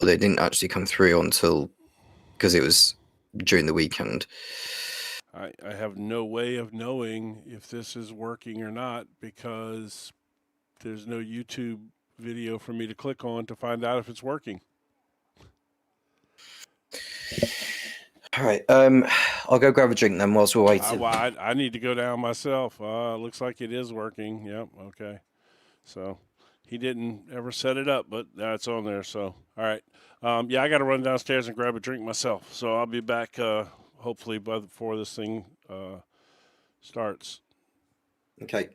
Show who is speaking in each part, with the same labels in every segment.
Speaker 1: they didn't actually come through until, because it was during the weekend.
Speaker 2: I have no way of knowing if this is working or not because there's no YouTube video for me to click on to find out if it's working.
Speaker 1: All right. I'll go grab a drink then whilst we're waiting.
Speaker 2: I need to go down myself. Looks like it is working. Yep. Okay. So he didn't ever set it up, but it's on there. So all right. Yeah, I got to run downstairs and grab a drink myself. So I'll be back hopefully before this thing starts.
Speaker 1: Okay.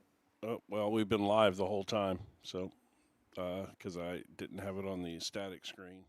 Speaker 2: Oh, well, we've been live the whole time, so because I didn't have it on the static screen.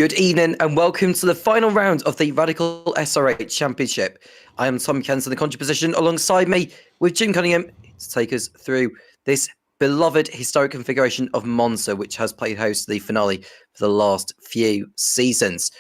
Speaker 1: Good evening and welcome to the final round of the Radical SR8 Championship. I am Tom Kent in the commentary position alongside me with Jim Cunningham to take us through this beloved historic configuration of Monza, which has played host to the finale for the last few seasons.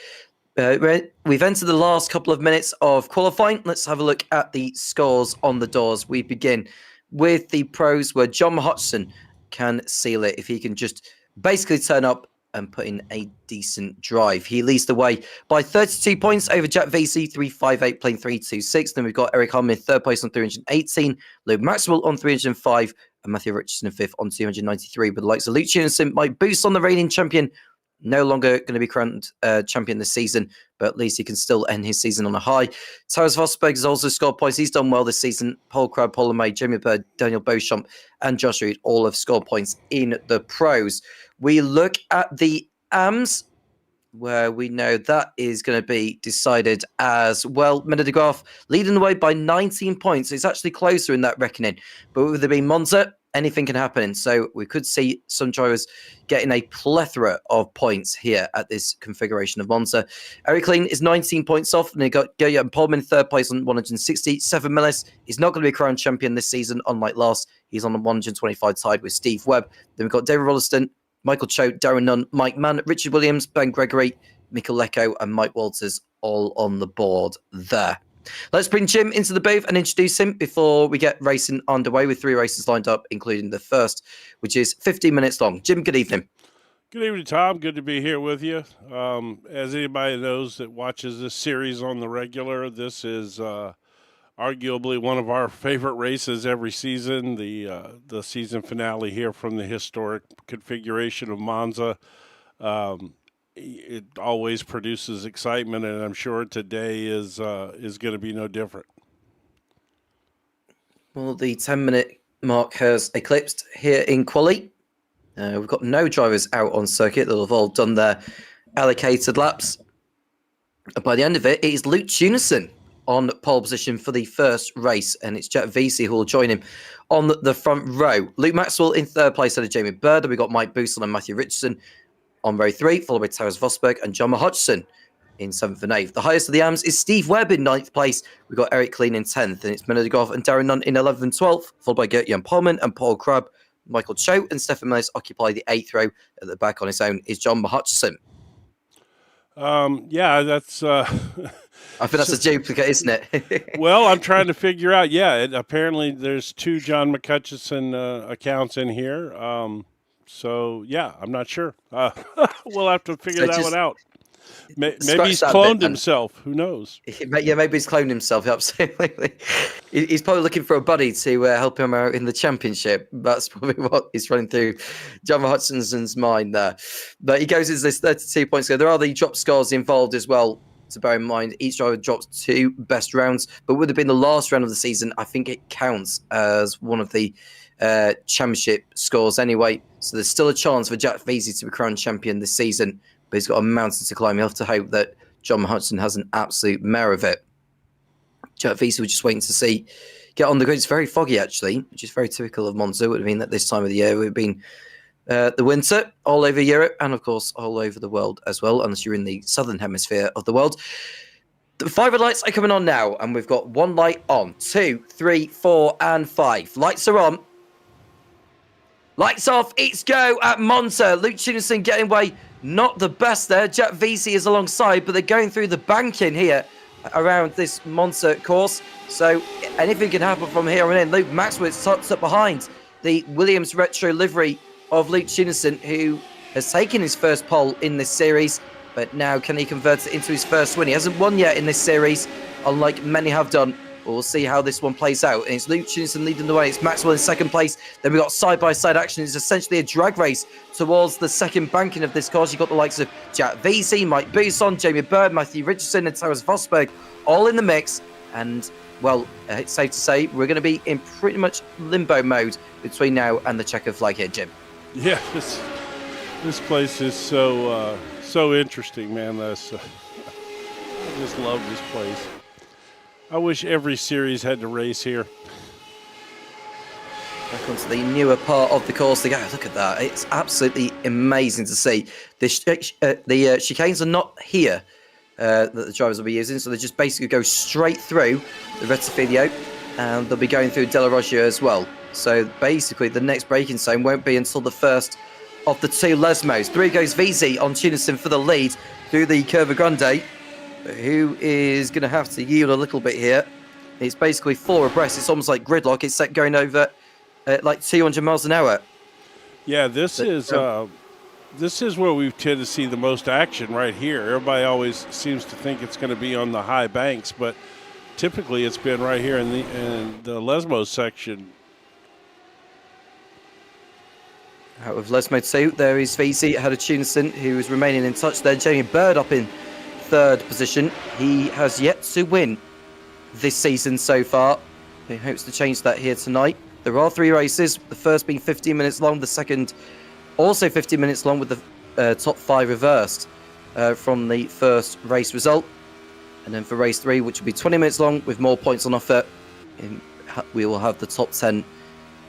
Speaker 1: We've entered the last couple of minutes of qualifying. Let's have a look at the scores on the doors. We begin with the pros where John Hodgson can seal it if he can just basically turn up and put in a decent drive. He leads the way by 32 points over Jack VC, 358, playing 326. Then we've got Eric Harmon in third place on 318, Luke Maxwell on 305, and Matthew Richardson in fifth on 293. But the likes of Luke Tunison might boost on the reigning champion. No longer going to be crowned champion this season, but at least he can still end his season on a high. Taras Vosberg has also scored points. He's done well this season. Paul Crabbe, Paul May, Jamie Bird, Daniel Beauchamp, and Josh Reed all have scored points in the pros. We look at the AMs, where we know that is going to be decided as well. Mena de Graaf leading the way by 19 points. It's actually closer in that reckoning. But with there being Monza, anything can happen. So we could see some drivers getting a plethora of points here at this configuration of Monza. Eric Lean is 19 points off, and they got Goya Polman in third place on 160. Seven Millis is not going to be a crowned champion this season, unlike last. He's on the 125 tied with Steve Webb. Then we've got David Rolliston, Michael Choate, Darren Nunn, Mike Mann, Richard Williams, Ben Gregory, Mikkel Lecco, and Mike Walters all on the board there. Let's bring Jim into the booth and introduce him before we get racing underway with 3 races lined up, including the first, which is 15 minutes long. Jim, good evening.
Speaker 2: Good evening, Tom. Good to be here with you. As anybody knows that watches this series on the regular, this is arguably one of our favorite races every season, the season finale here from the historic configuration of Monza. It always produces excitement, and I'm sure today is going to be no different.
Speaker 1: Well, the 10-minute mark has eclipsed here in Quali. We've got no drivers out on circuit. They'll have all done their allocated laps. By the end of it, it is Luke Tunison on pole position for the first race, and it's Jack Vesey who will join him on the front row. Luke Maxwell in third place out of Jamie Bird. We've got Mike Booston and Matthew Richardson on row 3, followed by Taras Vosberg and John Hodgson in 7th and 8th. The highest of the AMs is Steve Webb in 9th place. We've got Eric Clean in 10th, and it's Mena de Graaf and Darren Nunn in 11th and 12th, followed by Gert-Jan Polman and Paul Crabbe. Michael Choate and Stefan Millis occupy the 8th row. At the back on his own is John Hodgson.
Speaker 2: Yeah, that's...
Speaker 1: I think that's a duplicate, isn't it?
Speaker 2: Well, I'm trying to figure out. Yeah, apparently there's 2 John McCutcheon accounts in here. So, yeah, I'm not sure. We'll have to figure that one out. Maybe he's cloned himself. Who knows?
Speaker 1: Yeah, maybe he's cloned himself. Absolutely. He's probably looking for a buddy to help him out in the championship. That's probably what he's running through John Hutchinson's mind there. But he goes into this 32 points. There are the drop scores involved as well, to bear in mind. Each driver drops 2 best rounds, but would have been the last round of the season. I think it counts as one of the championship scores anyway. So there's still a chance for Jack Vesey to be crowned champion this season, but he's got a mountain to climb. He'll have to hope that John Hudson has an absolute mare of it. Jack Vesey, we're just waiting to see get on the grid. It's very foggy, actually, which is very typical of Monza. It would have been at this time of the year. It would have been the winter all over Europe and, of course, all over the world as well, unless you're in the southern hemisphere of the world. The 5 lights are coming on now, and we've got 1 light on, 2, 3, 4, and 5. Lights are on. Lights off, it's go at Monza. Luke Tunison getting away, not the best there. Jack Vesey is alongside, but they're going through the banking here around this Monza course. So anything can happen from here on in. Luke Maxwell tucked up behind the Williams retro livery of Luke Tunison, who has taken his first pole in this series, but now can he convert it into his first win? He hasn't won yet in this series, unlike many have done. We'll see how this one plays out. And it's Luke Tunison leading the way. It's Maxwell in second place. Then we've got side-by-side action. It's essentially a drag race towards the second banking of this course. You've got the likes of Jack Vesey, Mike Bousson, Jamie Bird, Matthew Richardson, and Taras Vosberg all in the mix. And, well, it's safe to say we're going to be in pretty much limbo mode between now and the checkered flag here, Jim.
Speaker 2: Yeah, this place is so interesting, man. I just love this place. I wish every series had to race here.
Speaker 1: Back onto the newer part of the course they go. Look at that. It's absolutely amazing to see. The chicanes are not here that the drivers will be using, so they just basically go straight through the Rettifidio, and they'll be going through Della Roggia as well. So basically, the next braking zone won't be until the first of the two Lesmos. Through goes VZ on Tunison for the lead through the Curva Grande, who is going to have to yield a little bit here. It's basically 4 abreast. It's almost like gridlock. It's set going over like 200 miles an hour.
Speaker 2: Yeah, this is where we tend to see the most action right here. Everybody always seems to think it's going to be on the high banks, but typically it's been right here in the Lesmos section.
Speaker 1: Out of Lesmo 2, there is VZ ahead of Tunison, who is remaining in touch there. Jamie Bird up in 3rd position. He has yet to win this season so far. He hopes to change that here tonight. There are 3 races, the first being 15 minutes long, the second also 15 minutes long, with the top 5 reversed from the first race result. And then for race 3, which will be 20 minutes long with more points on offer, we will have the top 10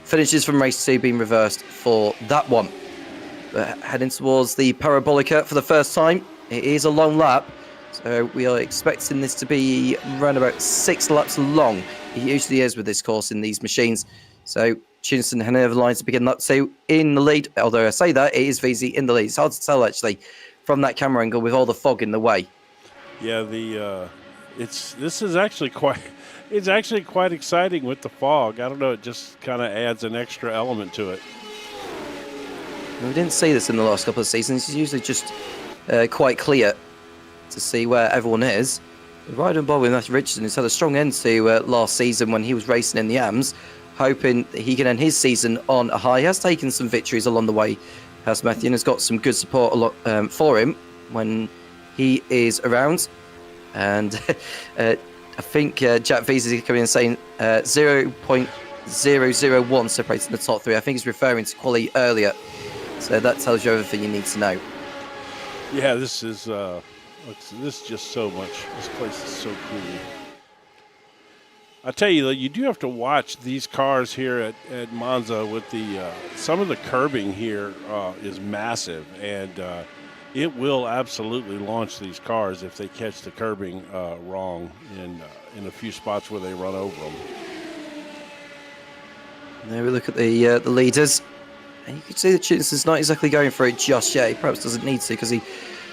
Speaker 1: finishes from race 2 being reversed for that one. Heading towards the Parabolica for the first time. It is a long lap, so we are expecting this to be around about 6 laps long. It usually is with this course in these machines. So Tunison and Hanover lines to begin that 2 in the lead. Although I say that, it is VZ in the lead. It's hard to tell actually from that camera angle with all the fog in the way.
Speaker 2: Yeah, this is actually quite. It's actually quite exciting with the fog. I don't know. It just kind of adds an extra element to it.
Speaker 1: We didn't see this in the last couple of seasons. It's usually just quite clear to see where everyone is. Riding ball with Matthew Richardson has had a strong end to last season when he was racing in the AMS, hoping that he can end his season on a high. He has taken some victories along the way, has Matthew, and has got some good support for him when he is around. And I think Jack Visa is coming in saying 0.001 separating the top 3. I think he's referring to Quali earlier. So that tells you everything you need to know.
Speaker 2: Yeah, this is just so much. This place is so cool. I tell you, you do have to watch these cars here at Monza with the some of the curbing here is massive, and it will absolutely launch these cars if they catch the curbing wrong in a few spots where they run over them.
Speaker 1: There we look at the leaders, and you can see that Tunison's not exactly going for it just yet. He perhaps doesn't need to, because he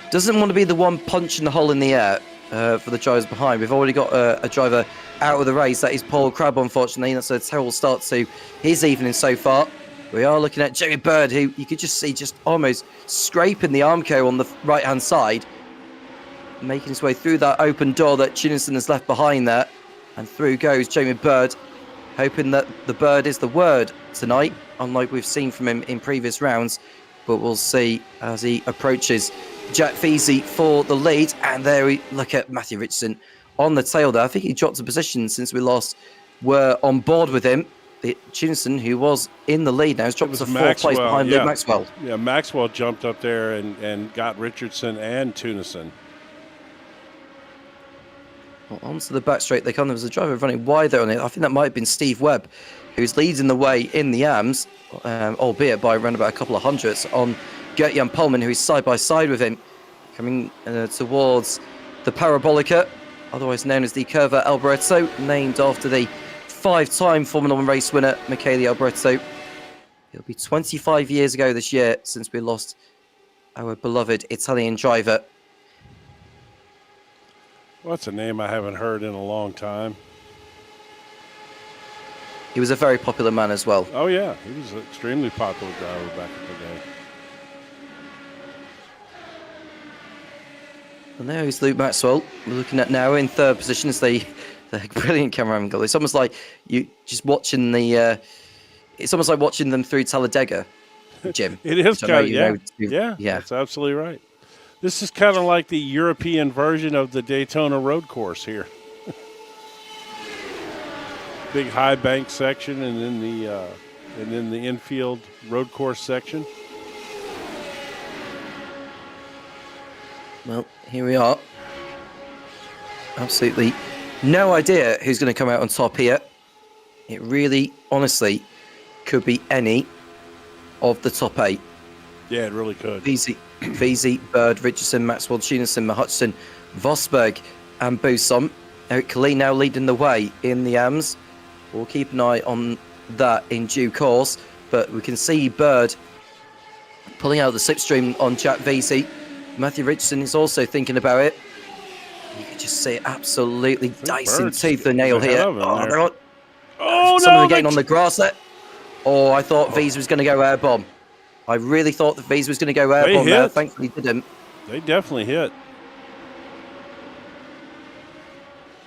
Speaker 1: doesn't want to be the one punching the hole in the air for the drivers behind. We've already got a driver out of the race. That is Paul Crabb, unfortunately. That's a terrible start to his evening so far. We are looking at Jamie Bird, who you could just see just almost scraping the Armco on the right-hand side, making his way through that open door that Tunison has left behind there. And through goes Jamie Bird, hoping that the bird is the word tonight, unlike we've seen from him in previous rounds. But we'll see as he approaches Jack Veazey for the lead. And there we look at Matthew Richardson on the tail there. I think he dropped a position since we last were on board with him. Tunison, who was in the lead now, has dropped to 4th place behind Luke Maxwell.
Speaker 2: Yeah, Maxwell jumped up there and got Richardson and Tunison.
Speaker 1: Well, onto the back straight they come. There was a driver running wide there on it. I think that might have been Steve Webb, who's leading the way in the AMS, albeit by around about a couple of hundredths, on Gert-Jan Pullman, who is side by side with him, coming towards the Parabolica, otherwise known as the Curva Alboreto, named after the 5-time Formula 1 race winner, Michele Alboreto. It'll be 25 years ago this year since we lost our beloved Italian driver.
Speaker 2: What's a name I haven't heard in a long time?
Speaker 1: He was a very popular man as well.
Speaker 2: Oh, yeah. He was an extremely popular driver back in the day.
Speaker 1: And there is Luke Maxwell. We're looking at now in 3rd position as the brilliant camera angle. It's almost like you just watching it's almost like watching them through Talladega, Jim.
Speaker 2: It is kind of,
Speaker 1: yeah.
Speaker 2: That's absolutely right. This is kind of like the European version of the Daytona road course here. Big high bank section, and then the infield road course section.
Speaker 1: Well, here we are. Absolutely no idea who's going to come out on top here. It really, honestly, could be any of the top 8.
Speaker 2: Yeah, it really could.
Speaker 1: Veazey, Bird, Richardson, Maxwell, Tunison, Hutchinson, Vosberg, and Buson. Eric Colleen now leading the way in the AMS. We'll keep an eye on that in due course. But we can see Bird pulling out the slipstream on Jack Veazey. Matthew Richardson is also thinking about it. You can just see it absolutely dicing tooth and nail here.
Speaker 2: Some
Speaker 1: of them getting on the grass there. Oh, I thought Veazey was going to go air bomb. I really thought that Veazey was going to go air bomb there. Thankfully, didn't.
Speaker 2: They definitely hit.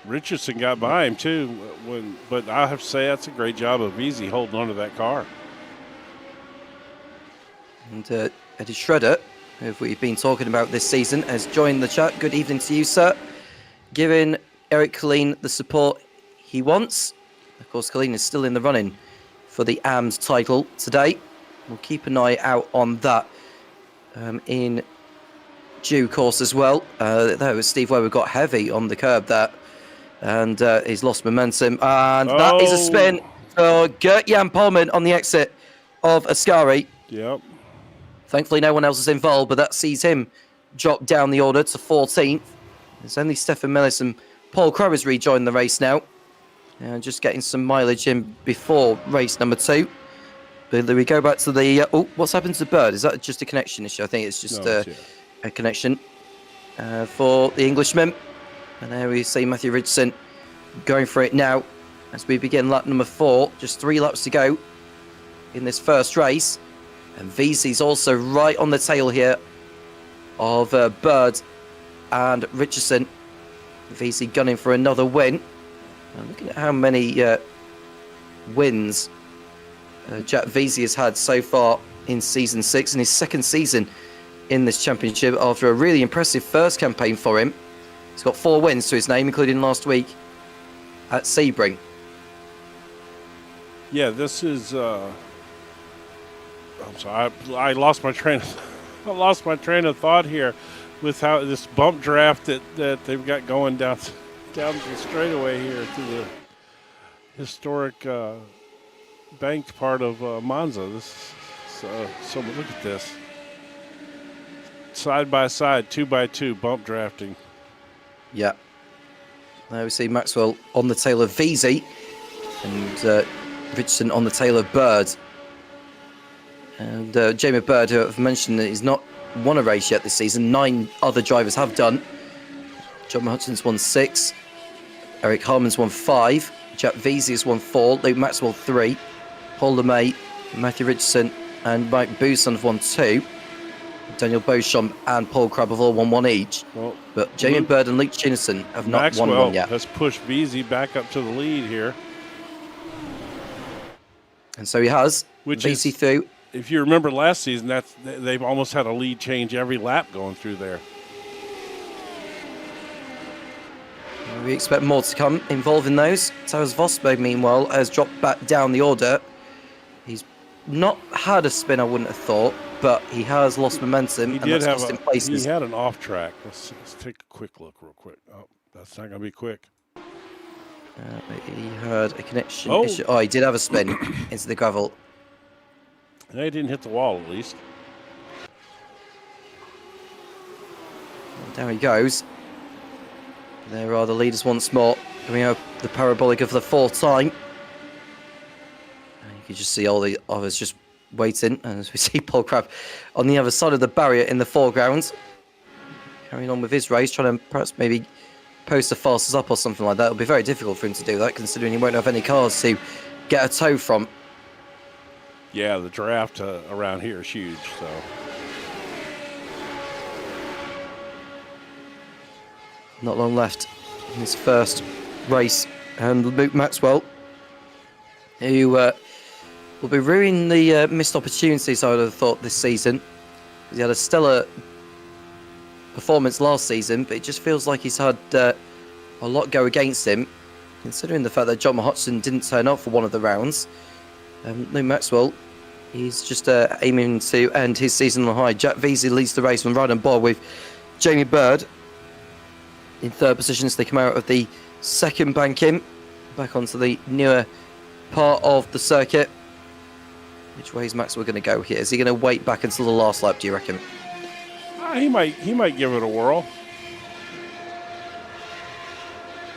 Speaker 2: Richardson got by him too, but I have to say that's a great job of Veazey holding onto that car.
Speaker 1: And Eddie Shredder, who we've been talking about this season, has joined the chat. Good evening to you, sir. Giving Eric Colleen the support he wants. Of course, Colleen is still in the running for the AMS title today. We'll keep an eye out on that in due course as well. There was Steve Weber got heavy on the curb there, and he's lost momentum. And that is a spin for Gert-Jan Polman on the exit of Ascari.
Speaker 2: Yep.
Speaker 1: Thankfully, no one else is involved, but that sees him drop down the order to 14th. There's only Stefan Millis and Paul Crowe has rejoined the race now. And just getting some mileage in before race number 2. But we go back to the... what's happened to Bird? Is that just a connection issue? I think it's just a connection for the Englishman. And there we see Matthew Richardson going for it now as we begin lap number 4. Just 3 laps to go in this first race. And Veazey's also right on the tail here of Bird and Richardson. Veazey gunning for another win. And looking at how many wins Jack Veazey has had so far in Season 6 and his second season in this championship after a really impressive first campaign for him. He's got 4 wins to his name, including last week at Sebring.
Speaker 2: Yeah, this is... I'm sorry, I lost my train of thought here with how this bump draft that they've got going down the straightaway here through the historic banked part of Monza. So look at this. Side by side, 2x2 bump drafting. Yeah.
Speaker 1: Now we see Maxwell on the tail of Veazey and Richardson on the tail of Bird. And Jamie Bird, who I've mentioned, that he's not won a race yet this season. 9 other drivers have done. John Hutchinson's won 6. Eric Harmon's won 5. Jack Veazey has won 4. Luke Maxwell 3. Paul LeMay, Matthew Richardson, and Mike Buson have won 2. Daniel Beauchamp and Paul Crabb have all won 1 each.
Speaker 2: Well,
Speaker 1: but Jamie Bird and Luke Chinnison have not won 1 yet.
Speaker 2: Has pushed Veazey back up to the lead here.
Speaker 1: And so he has. Veazey through.
Speaker 2: If you remember last season, they've almost had a lead change every lap going through there.
Speaker 1: We expect more to come involving those. Towers Vosberg, meanwhile, has dropped back down the order. He's not had a spin, I wouldn't have thought, but he has lost momentum.
Speaker 2: He had an off track. Let's take a quick look real quick. Oh, that's not going to be quick.
Speaker 1: He had a connection issue. Oh, he did have a spin into the gravel.
Speaker 2: He didn't hit the wall, at least.
Speaker 1: There he goes. There are the leaders once more. Coming up the parabolic of the 4th time. And you can just see all the others just waiting. And as we see Paul Crabb on the other side of the barrier in the foreground. Carrying on with his race, trying to perhaps maybe post the fastest up or something like that. It'll be very difficult for him to do that, considering he won't have any cars to get a tow from.
Speaker 2: Yeah, the draft around here is huge. So
Speaker 1: not long left in his first race, and Luke Maxwell, who will be ruining the missed opportunities, I would have thought, this season. He had a stellar performance last season, but it just feels like he's had a lot go against him, considering the fact that John Hodgson didn't turn up for one of the rounds. Luke Maxwell, he's just aiming to end his season on high. Jack Veazey leads the race and right on board with Jamie Bird in 3rd position as they come out of the 2nd banking back onto the newer part of the circuit. Which way is Maxwell going to go here? Is he going to wait back until the last lap, do you reckon?
Speaker 2: He might give it a whirl.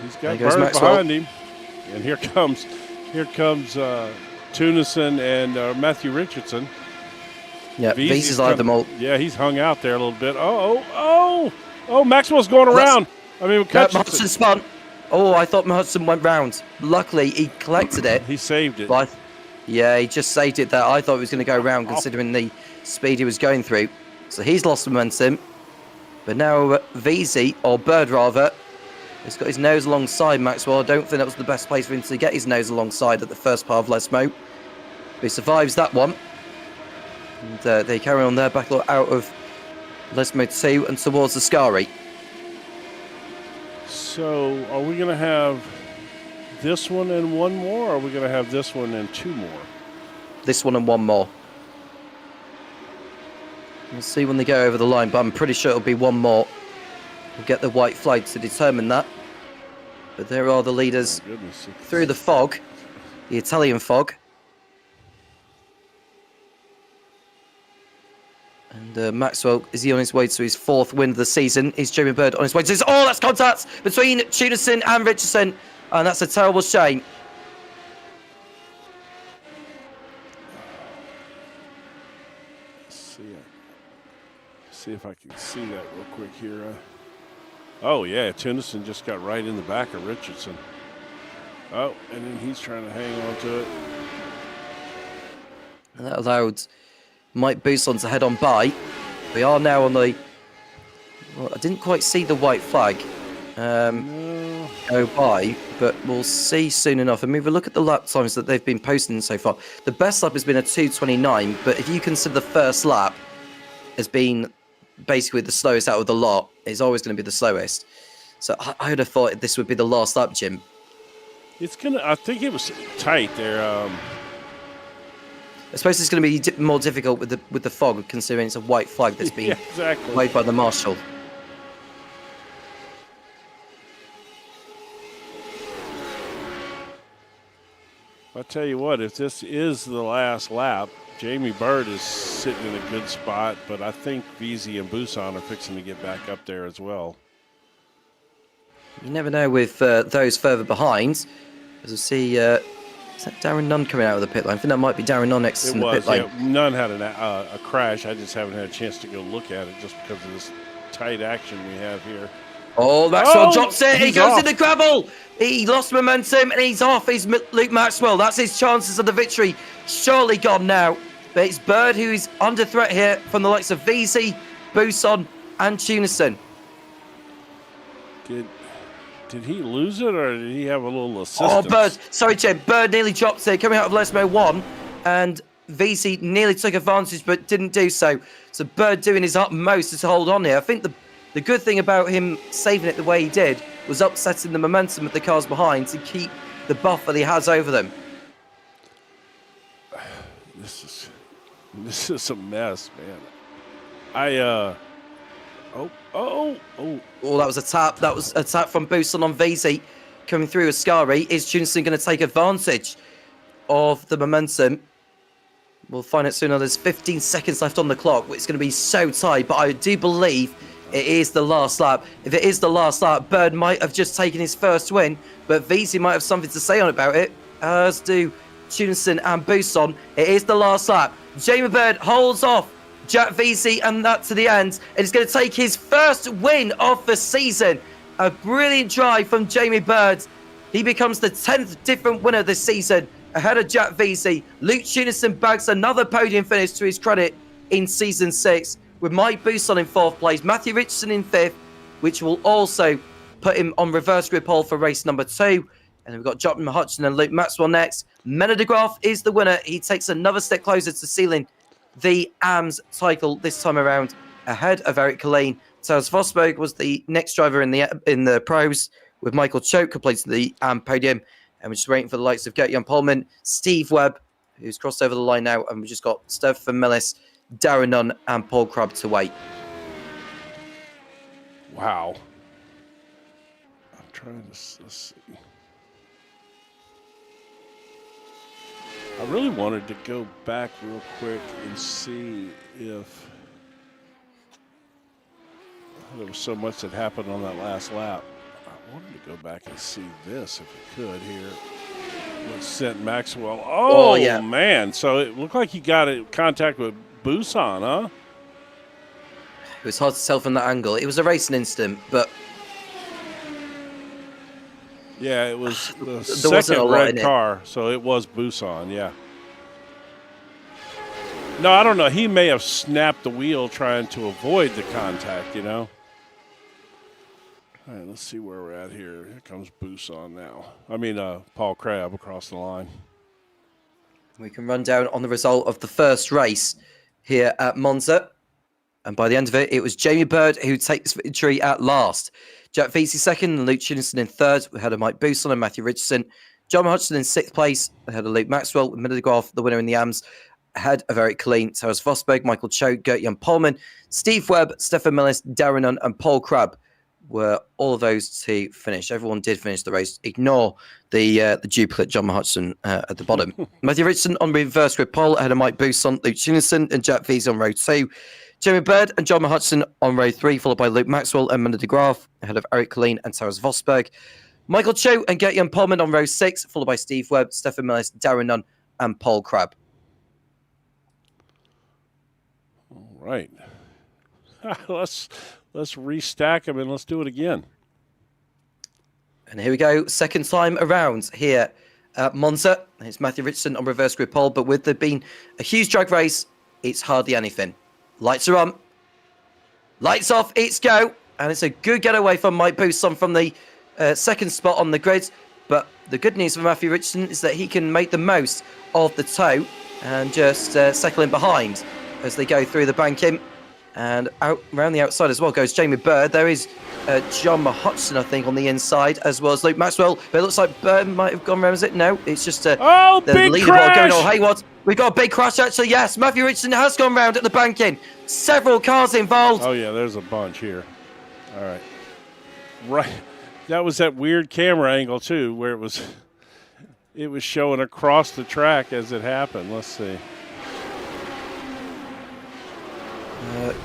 Speaker 2: He's got Bird behind him. And here comes Tunison and Matthew Richardson.
Speaker 1: Yeah, V's eyed them all.
Speaker 2: Yeah, he's hung out there a little bit. Oh, Maxwell's going around.
Speaker 1: Hudson spun. Oh, I thought Hudson went round. Luckily, he collected it.
Speaker 2: He saved it.
Speaker 1: But yeah, he just saved it there. I thought he was going to go round considering the speed he was going through. So he's lost momentum. But now VZ, or Bird rather, has got his nose alongside Maxwell. I don't think that was the best place for him to get his nose alongside at the first part of Lesmo. But he survives that one. And they carry on their battle out of Lesmo 2 and towards the Scari.
Speaker 2: So are we going to have this one and one more, or are we going to have this one and two more?
Speaker 1: This one and one more. We'll see when they go over the line, but I'm pretty sure it'll be one more. We'll get the white flag to determine that. But there are the leaders through the fog, the Italian fog. And Maxwell, is he on his way to his 4th win of the season? Is Jamie Bird on his way to his... Oh, that's contact between Tunison and Richardson. And that's a terrible shame.
Speaker 2: See if I can see that real quick here. Oh, yeah, Tunison just got right in the back of Richardson. Oh, and then he's trying to hang on to it.
Speaker 1: And that allowed Mike Bousson to head on by. We are now on the... Well, I didn't quite see the white flag go by, but we'll see soon enough. I mean, if we look at the lap times that they've been posting so far, the best lap has been a 2:29, but if you consider the first lap as being basically the slowest out of the lot, it's always going to be the slowest. So I would have thought this would be the last lap, Jim.
Speaker 2: I think it was tight there.
Speaker 1: I suppose it's going to be more difficult with the fog, considering it's a white flag that's been waved by the marshal.
Speaker 2: I'll tell you what, if this is the last lap, Jamie Bird is sitting in a good spot, but I think VZ and Bousson are fixing to get back up there as well.
Speaker 1: You never know with those further behind. As we see, is that Darren Nunn coming out of the pit lane? I think that might be Darren Nunn next in the pit lane.
Speaker 2: Yeah, Nunn had a crash. I just haven't had a chance to go look at it just because of this tight action we have here.
Speaker 1: Oh, Maxwell drops it. He goes in the gravel. He lost momentum and he's off. He's Luke Maxwell. That's his chances of the victory. Surely gone now. But it's Bird who's under threat here from the likes of VZ, Bousson, and Tunison.
Speaker 2: Did he lose it or did he have a little assistance?
Speaker 1: Oh, Bird. Sorry, Jim. Bird nearly dropped it coming out of Lesmo 1. And VZ nearly took advantage but didn't do so. So Bird doing his utmost to hold on here. I think the good thing about him saving it the way he did was upsetting the momentum of the cars behind to keep the buffer that he has over them.
Speaker 2: This is a mess, man. Oh,
Speaker 1: that was a tap. That was a tap from Bousson on VZ coming through Ascari. Is Tunison going to take advantage of the momentum? We'll find out soon. There's 15 seconds left on the clock. It's going to be so tight, but I do believe it is the last lap. If it is the last lap, Bird might have just taken his first win, but VZ might have something to say on about it, as do Tunison and Bousson. It is the last lap. Jamie Bird holds off Jack VZ and that to the end. And he's going to take his first win of the season. A brilliant drive from Jamie Bird. He becomes the 10th different winner this season, ahead of Jack VZ. Luke Tunison bags another podium finish to his credit in Season 6, with Mike Bousson in 4th place, Matthew Richardson in 5th, which will also put him on reverse grid pole for race number 2. And then we've got Jonathan Hutchinson and Luke Maxwell next. Mena de Graaf is the winner. He takes another step closer to sealing the AMS title this time around, ahead of Eric Colleen. Tels Vosberg was the next driver in the pros, with Michael Choke completing the podium. And we're just waiting for the likes of Gert-Jan Polman, Steve Webb, who's crossed over the line now. And we've just got Stefan Millis, Darren Nunn, and Paul Crabb to wait.
Speaker 2: Wow. I'm trying to let's see. I really wanted to go back real quick and see if there was so much that happened on that last lap. I wanted to go back and see this if we could here. What sent Maxwell? Oh,
Speaker 1: yeah.
Speaker 2: man. So it looked like he got in contact with Busan, huh?
Speaker 1: It was hard to tell from that angle. It was a racing incident, but
Speaker 2: yeah, it was the
Speaker 1: there wasn't a
Speaker 2: second
Speaker 1: lot
Speaker 2: red
Speaker 1: in it.
Speaker 2: car, so it was Busan, yeah. No, I don't know. He may have snapped the wheel trying to avoid the contact, you know. All right, let's see where we're at here. Here comes Busan now. I mean, Paul Crabb across the line.
Speaker 1: We can run down on the result of the first race here at Monza. And by the end of it, it was Jamie Bird who takes victory at last. Jack Vesey second and Luke Chinison in third. We had a Mike Bousson and Matthew Richardson. John Hodgson in sixth place. We had a Luke Maxwell with Middlegraph, the winner in the AMS. Ahead of Eric Colleen, Taras Vosberg, Michael Cho, Gert-Jan Polman, Steve Webb, Stefan Millis, Darren Nunn, and Paul Crabb were all of those to finish. Everyone did finish the race. Ignore the duplicate John Hodgson at the bottom. Matthew Richardson on reverse grid pole ahead of Mike Bousson, Luke Chinison, and Jack Vesey on row 2. Jamie Bird and John Hodgson on row 3, followed by Luke Maxwell and Minna de Graaf, ahead of Eric Colleen and Taras Vosberg. Michael Cho and Gert-Jan Polman on row 6, followed by Steve Webb, Stefan Millis, Darren Nunn, and Paul Crabb.
Speaker 2: All right. Let's restack them and let's do it again.
Speaker 1: And here we go, second time around here at Monza. It's Matthew Richardson on reverse grid pole, but with there being a huge drag race, it's hardly anything. Lights are on. Lights off. It's go. And it's a good getaway from Mike Bousson from the second spot on the grid. But the good news for Matthew Richardson is that he can make the most of the tow and just settle in behind as they go through the banking. And out around the outside as well goes Jamie Bird. There is John Hodgson, I think, on the inside, as well as Luke Maxwell. But it looks like Bird might have gone around, is it? No, it's just the
Speaker 2: big
Speaker 1: leaderboard
Speaker 2: crash!
Speaker 1: going on hayward. We've got a big crash, actually. Yes, Matthew Richardson has gone round at the banking. Several cars involved.
Speaker 2: Oh, yeah, there's a bunch here. All right. Right. That was that weird camera angle, too, where it was showing across the track as it happened. Let's see.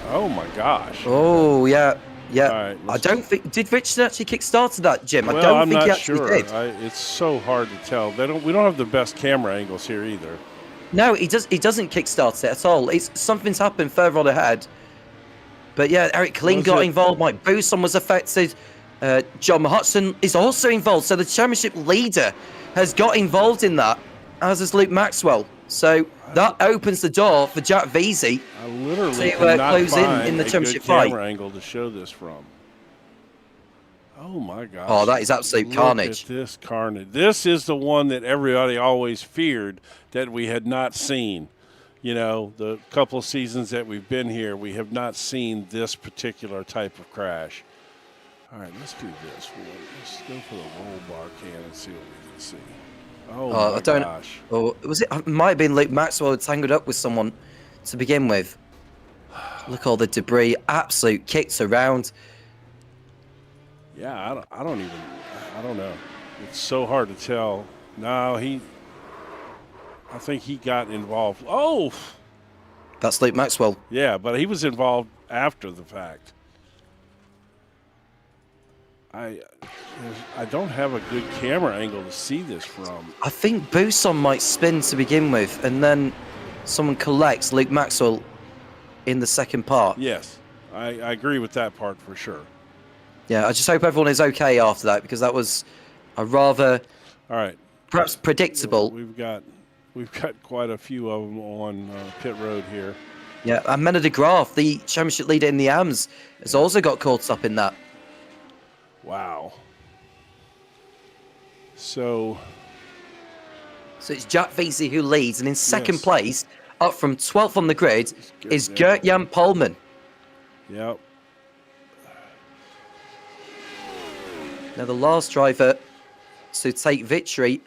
Speaker 2: Oh, my gosh.
Speaker 1: Oh, yeah. Yeah.
Speaker 2: All right,
Speaker 1: I don't think... Did Richardson actually kick-started that, Jim?
Speaker 2: Well,
Speaker 1: I don't
Speaker 2: I'm
Speaker 1: think
Speaker 2: not
Speaker 1: he actually
Speaker 2: sure.
Speaker 1: did.
Speaker 2: It's so hard to tell. We don't have the best camera angles here either.
Speaker 1: No, he doesn't kick-start it at all. Something's happened further on ahead. But yeah, Eric Colleen got involved. Mike Bousson was affected. John Hodgson is also involved. So the championship leader has got involved in that, as is Luke Maxwell. So that opens the door for Jack Vesey
Speaker 2: to
Speaker 1: close in the championship fight.
Speaker 2: Camera angle to show this from. Oh my gosh!
Speaker 1: Oh, that is absolute carnage.
Speaker 2: Look at this carnage. This is the one that everybody always feared that we had not seen. You know, the couple of seasons that we've been here, we have not seen this particular type of crash. All right, let's do this. Let's go for the roll bar cam and see what we can see. Oh, my gosh.
Speaker 1: Oh, it might have been Luke Maxwell tangled up with someone to begin with. Look, all the debris, absolute kicks around.
Speaker 2: Yeah, I don't know. It's so hard to tell. No, I think he got involved. Oh!
Speaker 1: That's Luke Maxwell.
Speaker 2: Yeah, but he was involved after the fact. I don't have a good camera angle to see this from.
Speaker 1: I think Bousson might spin to begin with, and then someone collects Luke Maxwell in the second part.
Speaker 2: Yes, I agree with that part for sure.
Speaker 1: Yeah, I just hope everyone is okay after that, because that was a rather,
Speaker 2: all right,
Speaker 1: perhaps predictable.
Speaker 2: We've got quite a few of them on pit road here.
Speaker 1: Yeah, and Minna de Graaf, the championship leader in the AMS, has also got caught up in that.
Speaker 2: Wow. So
Speaker 1: it's Jack Vesey who leads, and in second place, up from 12th on the grid, is Gert-Jan Polman.
Speaker 2: Yep.
Speaker 1: Now the last driver to take victory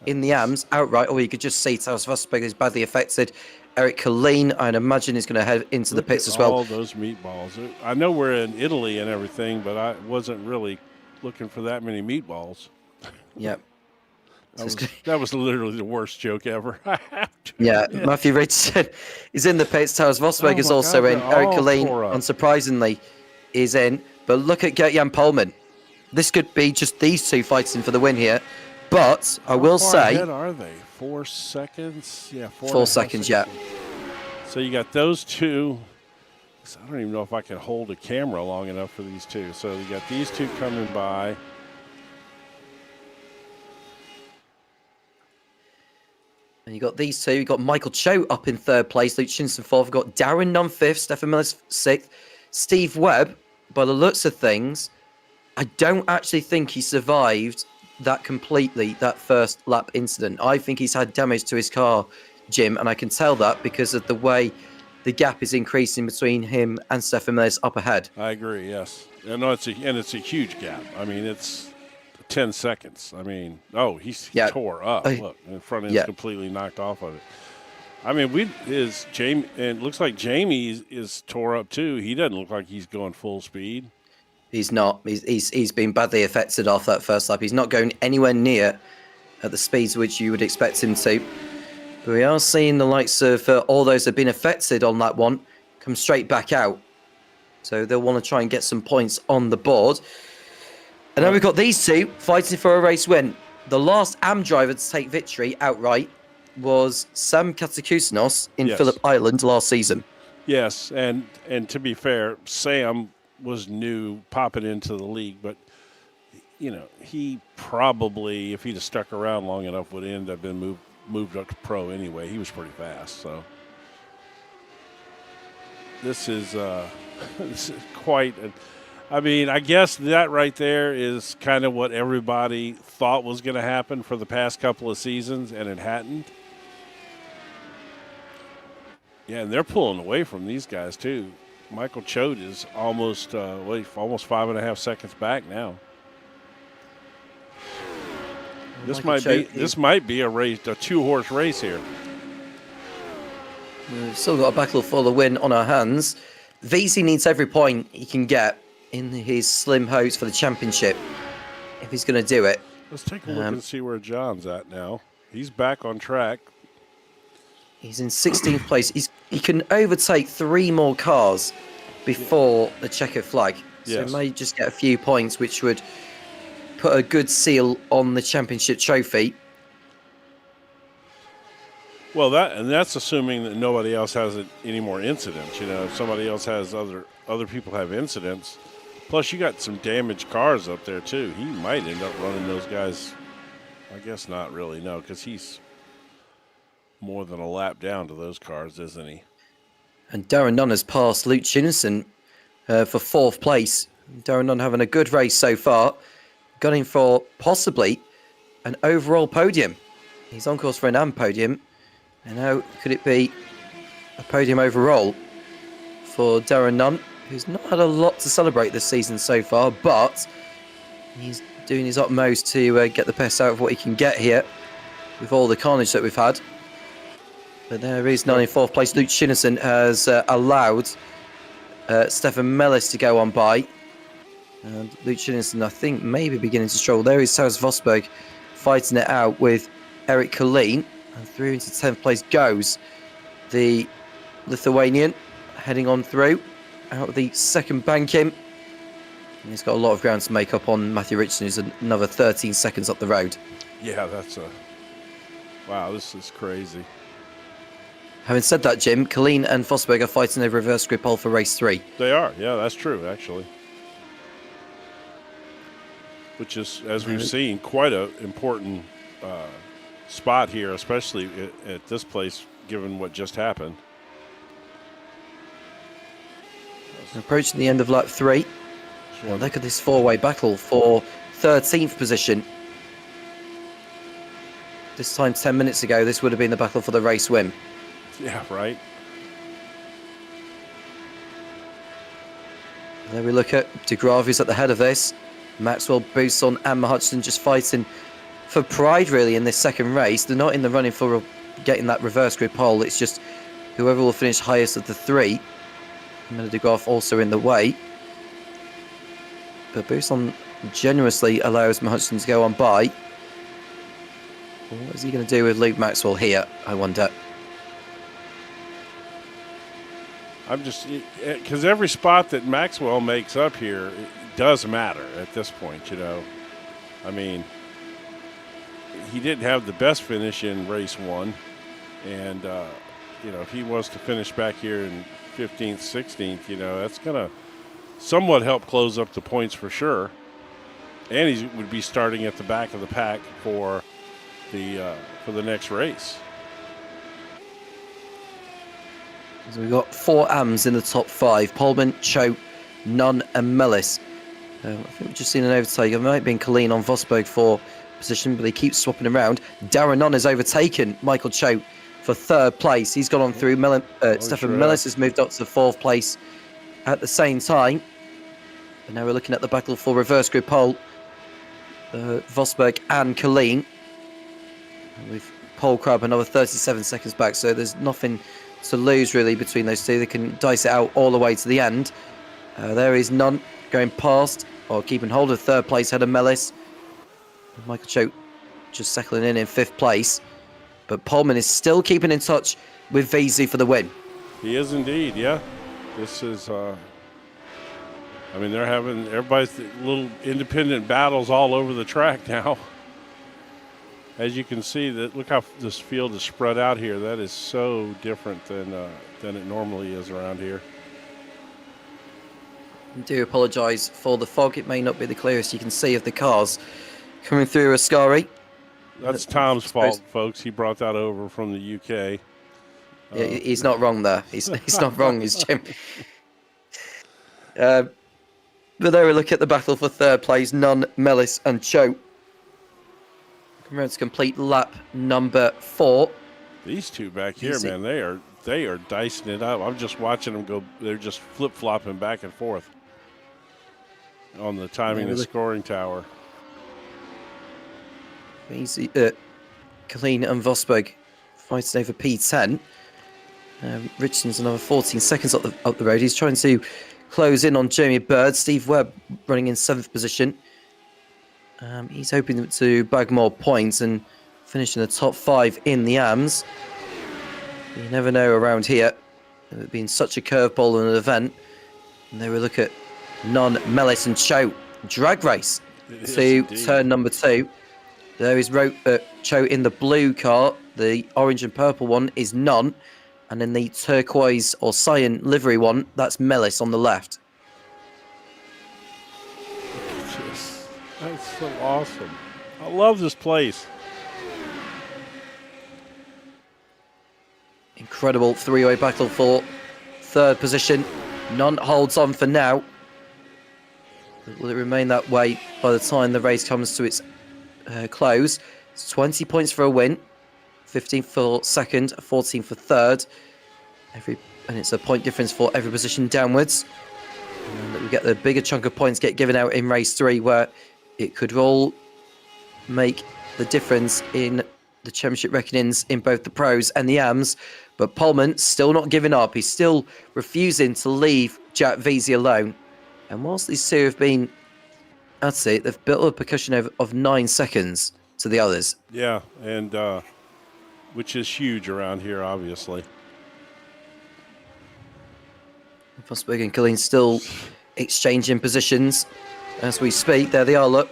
Speaker 1: in the AMS outright, or you could just see Taras Vosberg is badly affected. Eric Colleen, I'd imagine, is going to head into the pits as well.
Speaker 2: All those meatballs. I know we're in Italy and everything, but I wasn't really looking for that many meatballs.
Speaker 1: Yeah.
Speaker 2: That was literally the worst joke ever. I have to
Speaker 1: Yeah,
Speaker 2: admit.
Speaker 1: Matthew Richardson is in the pits. Towers Vosberg
Speaker 2: Oh
Speaker 1: is
Speaker 2: my
Speaker 1: also
Speaker 2: God,
Speaker 1: in.
Speaker 2: they're
Speaker 1: Eric
Speaker 2: all
Speaker 1: Colleen,
Speaker 2: tore up.
Speaker 1: unsurprisingly, is in. But look at Gert-Jan Polman. This could be just these two fighting for the win here. But I
Speaker 2: How
Speaker 1: will
Speaker 2: far
Speaker 1: say,
Speaker 2: ahead are they? 4 seconds? Yeah,
Speaker 1: 4 seconds, yeah.
Speaker 2: So you got those two. So I don't even know if I can hold a camera long enough for these two. So you got these two coming by.
Speaker 1: And you got these two. You got Michael Cho up in third place, Luke Shinson fourth. We've got Darren Nunn fifth, Stefan Miller's sixth, Steve Webb. By the looks of things, I don't actually think he survived that first lap incident. I think he's had damage to his car, Jim, and I can tell that because of the way the gap is increasing between him and Stefan Miller's up ahead.
Speaker 2: I agree. Yes, it's a huge gap. I mean, it's 10 seconds. I mean, he tore up. Look, the front end's completely knocked off of it. I mean, Jamie, and it looks like Jamie is tore up too. He doesn't look like he's going full speed.
Speaker 1: He's not. He's been badly affected off that first lap. He's not going anywhere near at the speeds which you would expect him to. But we are seeing the likes of all those that have been affected on that one come straight back out. So they'll want to try and get some points on the board. And then we've got these two fighting for a race win. The last AM driver to take victory outright was Sam Katakousinos in Phillip Island last season.
Speaker 2: Yes, and to be fair, Sam was new popping into the league, but he probably, if he'd have stuck around long enough, would end up being moved up to pro anyway. He was pretty fast, so this is quite I mean, I guess that right there is kind of what everybody thought was going to happen for the past couple of seasons, and it hadn't. Yeah, and they're pulling away from these guys too. Michael Choate is almost 5.5 seconds back now. This might be a race, a 2-horse race here.
Speaker 1: We've still got a battle for the win on our hands. VC needs every point he can get in his slim hopes for the championship if he's going to do it.
Speaker 2: Let's take a look and see where John's at now. He's back on track.
Speaker 1: He's in 16th place. He can overtake 3 more cars before the checkered flag. So he may just get a few points, which would put a good seal on the championship trophy.
Speaker 2: Well, that's assuming that nobody else has any more incidents. If somebody else has other people have incidents, plus you got some damaged cars up there too. He might end up running those guys. I guess not really, no, because he's more than a lap down to those cars, isn't he?
Speaker 1: And Darren Nunn has passed Luke Chinison for 4th place. Darren Nunn having a good race so far, gunning for possibly an overall podium. He's on course for an AM podium. And now, could it be a podium overall for Darren Nunn, who's not had a lot to celebrate this season so far, but he's doing his utmost to get the best out of what he can get here with all the carnage that we've had. But there is Nunn in 4th place. Luke Chinison has allowed Stefan Mellis to go on by. And Luke Chinison, I think, may be beginning to struggle. There is Towers Vosberg fighting it out with Eric Colleen. And through into 10th place goes the Lithuanian, heading on through out of the second banking. And he's got a lot of ground to make up on Matthew Richardson, who's another 13 seconds up the road.
Speaker 2: Yeah, wow, this is crazy.
Speaker 1: Having said that, Jim, Colleen and Vosberg are fighting a reverse grid pole for race 3.
Speaker 2: They are, yeah, that's true, actually. Which is, as we've seen, quite an important spot here, especially at this place, given what just happened.
Speaker 1: Approaching the end of lap 3. Well, look at this 4-way battle for 13th position. This time 10 minutes ago, this would have been the battle for the race win.
Speaker 2: Yeah, right.
Speaker 1: There we look at De Graaf, who's at the head of this. Maxwell, Bousson and Hudson just fighting for pride, really, in this second race. They're not in the running for getting that reverse grid pole. It's just whoever will finish highest of the 3. And De Graaf also in the way. But Bousson generously allows Hudson to go on by. What is he going to do with Luke Maxwell here, I wonder?
Speaker 2: I'm just, because every spot that Maxwell makes up here it does matter at this point, you know. I mean, he didn't have the best finish in race 1. And, you know, if he was to finish back here in 15th, 16th, you know, that's going to somewhat help close up the points for sure. And he would be starting at the back of the pack for the next race.
Speaker 1: So we've got 4 AMs in the top 5. Pullman, Cho, Nunn and Mellis. I think we've just seen an overtake. It might have been Colleen on Vosberg for position, but he keeps swapping around. Darren Nunn has overtaken Michael Cho for 3rd place. He's gone on through. Stefan Mellis has moved up to 4th place at the same time. And now we're looking at the battle for reverse grid pole. Vosberg and Colleen. With Paul Crabb another 37 seconds back, so there's nothing to lose really between those two. They can dice it out all the way to the end. There is Nunn going past, or keeping hold of 3rd place ahead of Mellis. Michael Choate just settling in 5th place. But Pullman is still keeping in touch with VZ for the win.
Speaker 2: He is indeed, yeah. This is, I mean, they're having everybody's little independent battles all over the track now. As you can see, look how this field is spread out here. That is so different than it normally is around here.
Speaker 1: I do apologise for the fog. It may not be the clearest you can see of the cars coming through Ascari.
Speaker 2: That's Tom's fault, folks. He brought that over from the UK.
Speaker 1: Yeah, he's not wrong there. He's not wrong, is Jim. But there we look at the battle for 3rd place. Nunn, Mellis and Choate. Come around to complete lap number 4.
Speaker 2: These two back here, man, they are dicing it up. I'm just watching them go. They're just flip-flopping back and forth on the timing and scoring tower.
Speaker 1: Easy, Colleen and Vosberg fighting over P10. Richardson's another 14 seconds up the road. He's trying to close in on Jamie Bird. Steve Webb running in 7th position. He's hoping to bag more points and finish in the top 5 in the AMs. You never know around here. It being such a curveball in an event. And there we look at Nunn, Mellis and Cho. Drag race to turn number 2. There is Cho in the blue car. The orange and purple one is Nunn. And in the turquoise or cyan livery one, that's Mellis on the left.
Speaker 2: That's so awesome. I love this place.
Speaker 1: Incredible 3-way battle for 3rd position. Nunn holds on for now. Will it remain that way by the time the race comes to its close? It's 20 points for a win, 15 for 2nd, 14 for 3rd. And it's a point difference for every position downwards. And we get the bigger chunk of points get given out in race 3, where it could all make the difference in the championship reckonings in both the pros and the AMs. But Pullman still not giving up. He's still refusing to leave Jack Veazey alone. And whilst these two have been, I'd say, they've built a percussion of 9 seconds to the others.
Speaker 2: Yeah, and which is huge around here, obviously.
Speaker 1: Vosberg and Colleen still exchanging positions as we speak. There they are, look.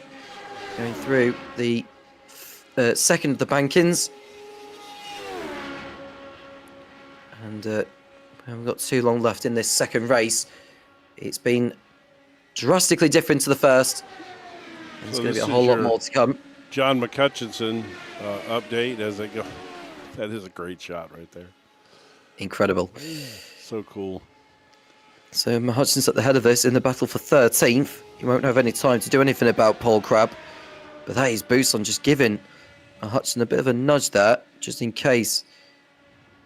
Speaker 1: Going through the 2nd of the bankings. And we haven't got too long left in this 2nd race. It's been drastically different to the 1st. There's going to be a whole lot more to come.
Speaker 2: John McCutcheon update as they go. That is a great shot right there.
Speaker 1: Incredible.
Speaker 2: So cool.
Speaker 1: So Hutchinson's at the head of this in the battle for 13th. He won't have any time to do anything about Paul Crabb. But that is Buson just giving Hutchinson a bit of a nudge there, just in case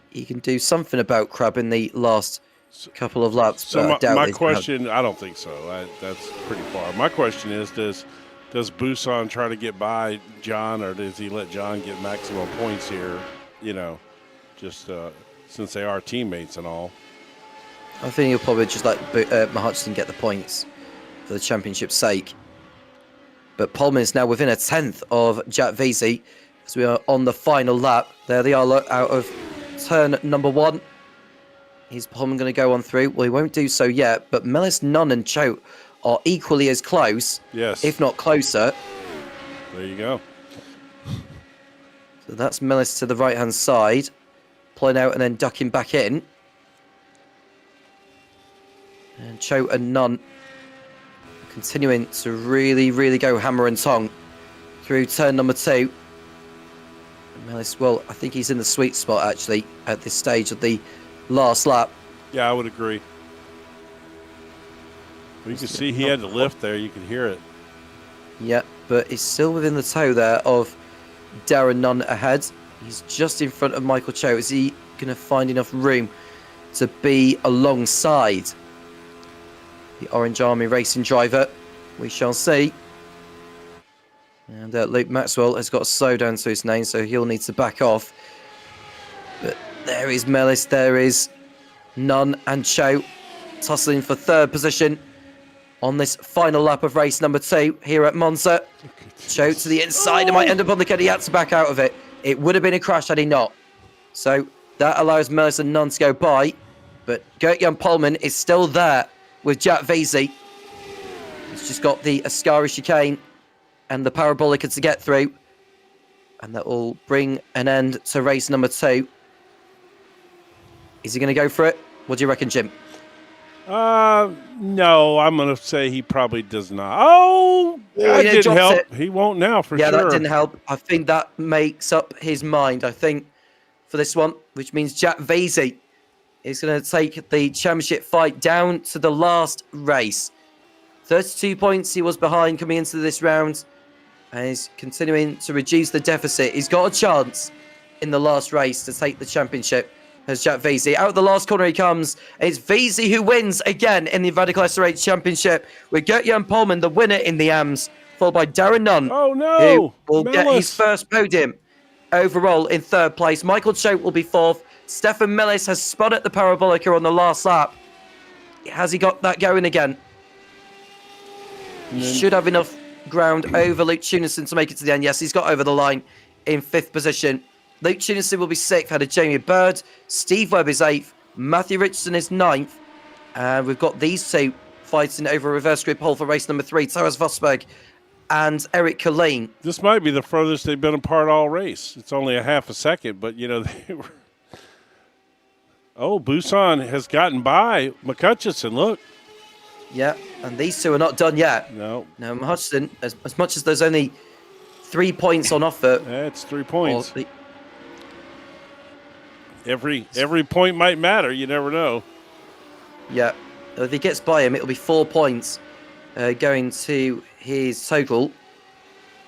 Speaker 1: he can do something about Crabb in the last couple of laps.
Speaker 2: So my question, I don't think so. That's pretty far. My question is, does Buson try to get by John, or does he let John get maximum points here, you know, just since they are teammates and all?
Speaker 1: I think he'll probably just let Hutchinson get the points for the championship's sake. But Pullman is now within a 10th of Jack Veazey as we are on the final lap. There they are, look, out of turn number 1. Is Pullman going to go on through? Well, he won't do so yet, but Mellis, Nunn and Choate are equally as close,
Speaker 2: Yes.
Speaker 1: if not closer.
Speaker 2: There you go.
Speaker 1: So that's Mellis to the right-hand side, pulling out and then ducking back in. And Choate and Nunn continuing to really, really go hammer and tong through turn number 2. Mellis, well, I think he's in the sweet spot, actually, at this stage of the last lap.
Speaker 2: Yeah, I would agree. You can see he had to lift there. You could hear it.
Speaker 1: Yeah, but he's still within the toe there of Darren Nunn ahead. He's just in front of Michael Choate. Is he going to find enough room to be alongside the Orange Army racing driver? We shall see. And Luke Maxwell has got a slow down to his name, so he'll need to back off. But there is Mellis, there is Nunn and Choate tussling for 3rd position on this final lap of race number 2 here at Monza. Choate to the inside and might end up on the cut. He had to back out of it. It would have been a crash had he not. So that allows Mellis and Nunn to go by. But Gert-Jan Polman is still there with Jack Veazey. He's just got the Ascari chicane and the Parabolica to get through. And that will bring an end to race number 2. Is he going to go for it? What do you reckon, Jim?
Speaker 2: No, I'm going to say he probably does not. Oh, that didn't help. He won't now for sure.
Speaker 1: Yeah, that didn't help. I think that makes up his mind, I think, for this one, which means Jack Veazey is going to take the championship fight down to the last race. 32 points he was behind coming into this round, and he's continuing to reduce the deficit. He's got a chance in the last race to take the championship. As Jack Veazey. Out of the last corner he comes. It's Veazey who wins again in the Radical SR8 Championship with Gert-Jan Polman, the winner in the AMS, followed by Darren Nunn.
Speaker 2: Oh, no.
Speaker 1: Who will get his first podium overall in 3rd place. Michael Choate will be 4th. Stefan Mellis has spun at the Parabolica on the last lap. Has he got that going again? He should have enough ground over Luke Tunison to make it to the end. Yes, he's got over the line in 5th position. Luke Tunison will be 6th, ahead of Jamie Bird. Steve Webb is 8th. Matthew Richardson is 9th. And we've got these two fighting over a reverse grid pole for race number 3. Taras Vosberg and Eric Colleen.
Speaker 2: This might be the furthest they've been apart all race. It's only a half a second, but, they were... Oh, Busan has gotten by McCutcheon, look.
Speaker 1: Yeah, and these two are not done yet.
Speaker 2: No.
Speaker 1: No, Hutchinson, as much as there's only 3 points on offer.
Speaker 2: That's 3 points. Every point might matter. You never know.
Speaker 1: Yeah. If he gets by him, it'll be 4 points going to his total.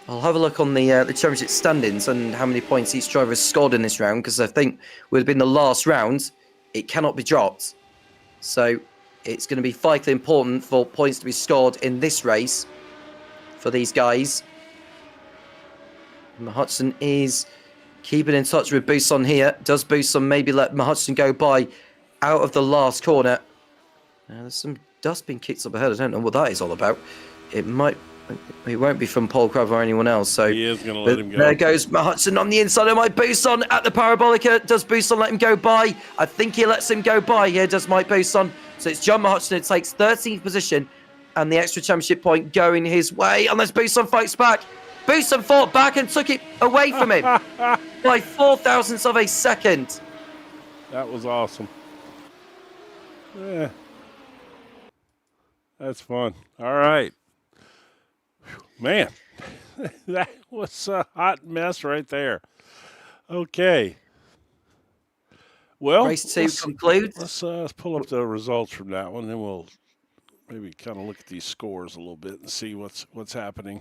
Speaker 1: I'll have a look on the championship standings and how many points each driver has scored in this round, because I think would have been the last round. It cannot be dropped. So it's going to be vitally important for points to be scored in this race for these guys. Hutchinson is keeping in touch with Busan here. Does Busan maybe let Hutchinson go by out of the last corner? There's some dust being kicked up ahead. I don't know what that is all about. It won't be from Paul Crabbe or anyone else. So
Speaker 2: he is going to let him go.
Speaker 1: There goes Hutchinson on the inside of Mike Busan at the Parabolica. Does Busan let him go by? I think he lets him go by here, does Mike Busan. So it's John Hutchinson who takes 13th position and the extra championship point going his way. Unless Busan fights back. Busan fought back and took it away from him by 0.004 of a second.
Speaker 2: That was awesome. Yeah. That's fun. All right. Man, that was a hot mess right there. Okay. Well,
Speaker 1: race 2 concludes.
Speaker 2: Let's pull up the results from that one, then we'll maybe kind of look at these scores a little bit and see what's happening.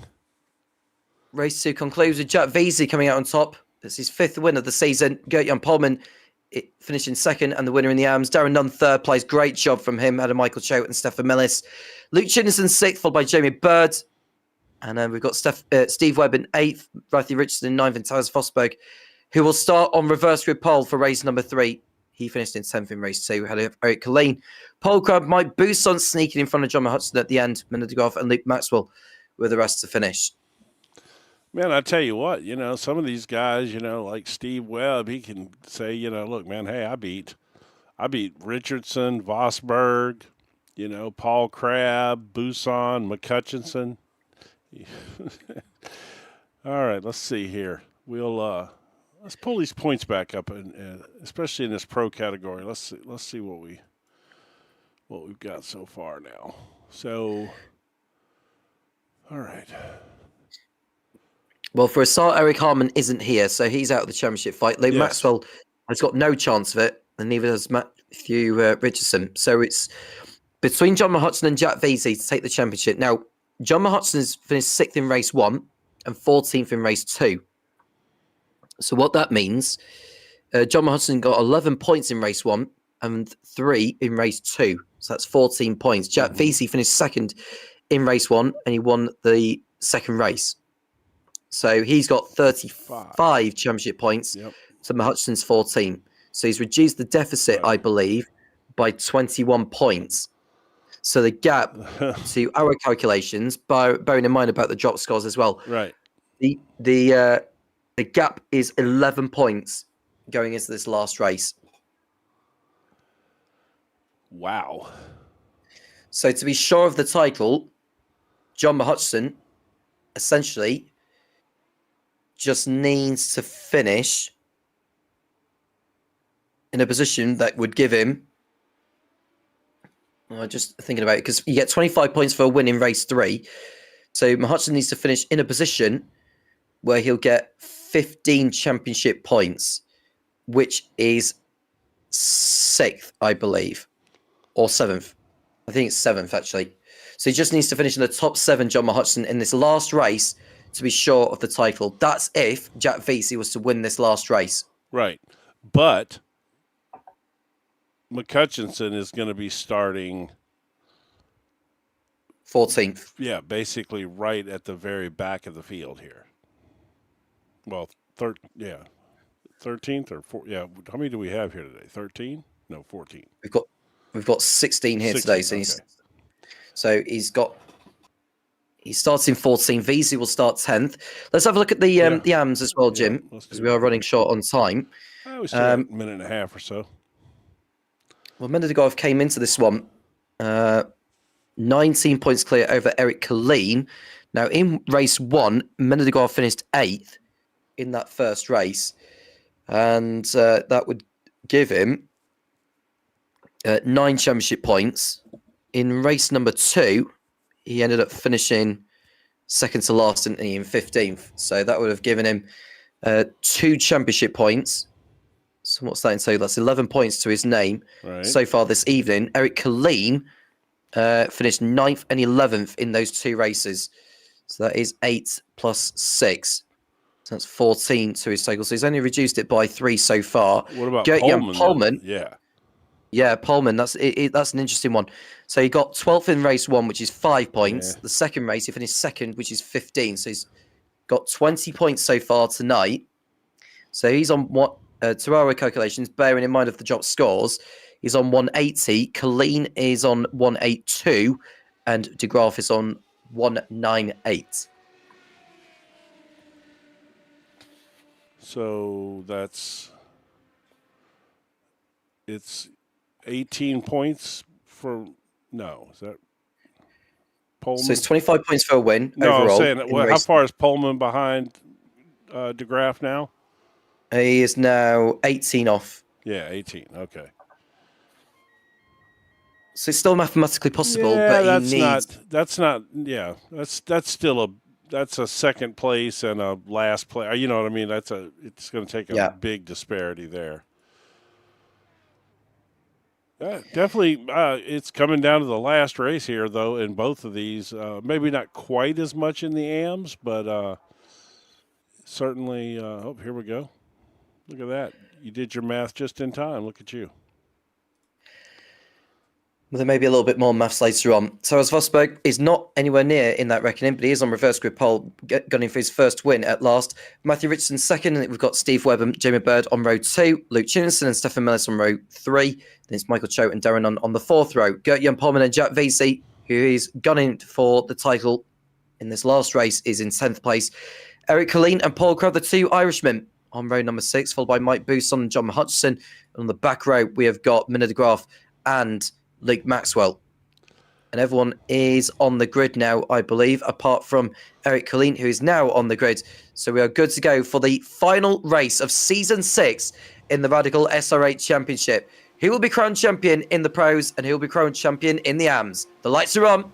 Speaker 1: Race 2 concludes with Jack Veazey coming out on top. That's his 5th win of the season. Gert-Jan Polman finishing 2nd and the winner in the AMS. Darren Nunn 3rd place. Great job from him. Had a Michael Choate and Stefan Mellis. Luke Chinnison 6th, followed by Jamie Bird. And then we've got Steve Webb in 8th, Matthew Richardson in 9th, and Taras Vosberg, who will start on reverse grid pole for race number 3. He finished in 10th in race 2. Had Eric Colleen. Paul Crabbe, Mike Busan sneaking in front of John Hutchinson at the end. Mendegrov and Luke Maxwell were the rest to finish.
Speaker 2: Man, I tell you what, some of these guys, like Steve Webb, he can say, look, man, hey, I beat Richardson, Vosberg, Paul Crabb, Busan, McCutcheon. All right, let's see here. Let's pull these points back up, and especially in this pro category. Let's see what we've got so far now. So, all right.
Speaker 1: Well, for a start, Eric Harmon isn't here, so he's out of the championship fight. Lee
Speaker 2: Yes.
Speaker 1: Maxwell has got no chance of it, and neither does Matthew Richardson. So it's between John Mahutson and Jack Veazey to take the championship. Now, John Mahutson has finished 6th in race 1 and 14th in race 2. So what that means, John Mahutson got 11 points in race 1 and 3 in race 2. So that's 14 points. Jack Veazey finished 2nd in race 1, and he won the second race. So he's got 35 championship points to Mahutson's 14. So he's reduced the deficit, I believe, by 21 points. So the gap to our calculations, bearing in mind about the drop scores as well,
Speaker 2: Right.
Speaker 1: the gap is 11 points going into this last race.
Speaker 2: Wow.
Speaker 1: So to be sure of the title, John Mahutson essentially just needs to finish in a position that would give him, just thinking about it, because you get 25 points for a win in race 3. So Mahutson needs to finish in a position where he'll get 15 championship points, which is 6th, I believe, or 7th. I think it's 7th, actually. So he just needs to finish in the top 7, John Mahutson, in this last race to be sure of the title. That's if Jack Veazey was to win this last race.
Speaker 2: Right. But McCutcheon is going to be starting
Speaker 1: 14th.
Speaker 2: Yeah, basically right at the very back of the field here. Well, 13th or 4. Yeah, how many do we have here today? 13? No, 14.
Speaker 1: We've got 16 here
Speaker 2: 16,
Speaker 1: today. So he starts in 14. Veazey will start 10th. Let's have a look at the AMs as well, Jim, because we are running short on time.
Speaker 2: We still got a minute and a half or so.
Speaker 1: Well, Menedegov came into this one 19 points clear over Eric Colleen. Now, in race 1, Menedegov finished 8th in that first race, and that would give him 9 championship points. In race number 2, he ended up finishing second to last, didn't he, in 15th. So that would have given him 2 championship points. So what's that in total? That's 11 points to his name so far this evening. Eric Colleen finished 9th and 11th in those 2 races. So that is 8 plus 6. So that's 14 to his total. So he's only reduced it by 3 so far.
Speaker 2: What about
Speaker 1: Pullman?
Speaker 2: Yeah,
Speaker 1: Pullman. That's an interesting one. So he got 12th in race 1, which is 5 points.
Speaker 2: Yeah.
Speaker 1: The second race, he finished 2nd, which is 15. So he's got 20 points so far tonight. So he's on what, to our calculations, bearing in mind of the drop scores, he's on 180. Colleen is on 182, and De Graaf is on 198.
Speaker 2: So it's 18 points for is that Pullman?
Speaker 1: So it's 25 points for a win
Speaker 2: no,
Speaker 1: overall.
Speaker 2: I'm saying, how far is Pullman behind De Graaf now?
Speaker 1: He is now 18 off.
Speaker 2: Yeah, 18. Okay.
Speaker 1: So it's still mathematically possible,
Speaker 2: Yeah,
Speaker 1: but he needs...
Speaker 2: That's a second place and a last place. You know what I mean? It's going to take a big disparity there. Definitely, it's coming down to the last race here, though, in both of these. Maybe not quite as much in the AMs, but certainly. Here we go. Look at that. You did your math just in time. Look at you.
Speaker 1: Well, there may be a little bit more maths later on. So as Vosberg is not anywhere near in that reckoning, but he is on reverse grid pole, gunning for his first win at last. Matthew Richardson second, and we've got Steve Webb and Jamie Bird on row 2, Luke Chinninson and Stefan Mellis on row 3. Then it's Michael Cho and Darren on the 4th row. Gert-Jan Polman and Jack Veazey, who is gunning for the title in this last race, is in 10th place. Eric Colleen and Paul Crab, the two Irishmen, on row number 6, followed by Mike Bousson and John Hutchison. And on the back row, we have got Minna de Graaf and Luke Maxwell. And everyone is on the grid now, I believe, apart from Eric Colleen, who is now on the grid. So we are good to go for the final race of Season 6 in the Radical SR8 Championship. Who will be crowned champion in the pros and who will be crowned champion in the AMs? The lights are on.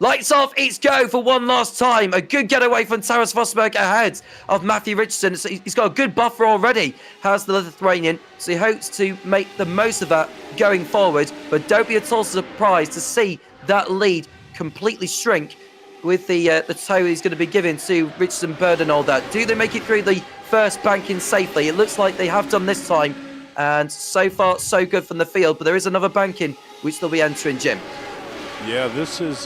Speaker 1: Lights off, it's go for one last time. A good getaway from Taras Vosberg ahead of Matthew Richardson. So he's got a good buffer already, has the Lithuanian. So he hopes to make the most of that going forward. But don't be at all surprised to see that lead completely shrink with the tow he's going to be given to Richardson, Bird and all that. Do they make it through the first banking safely? It looks like they have done this time. And so far, so good from the field. But there is another banking which they'll be entering, Jim.
Speaker 2: Yeah, this is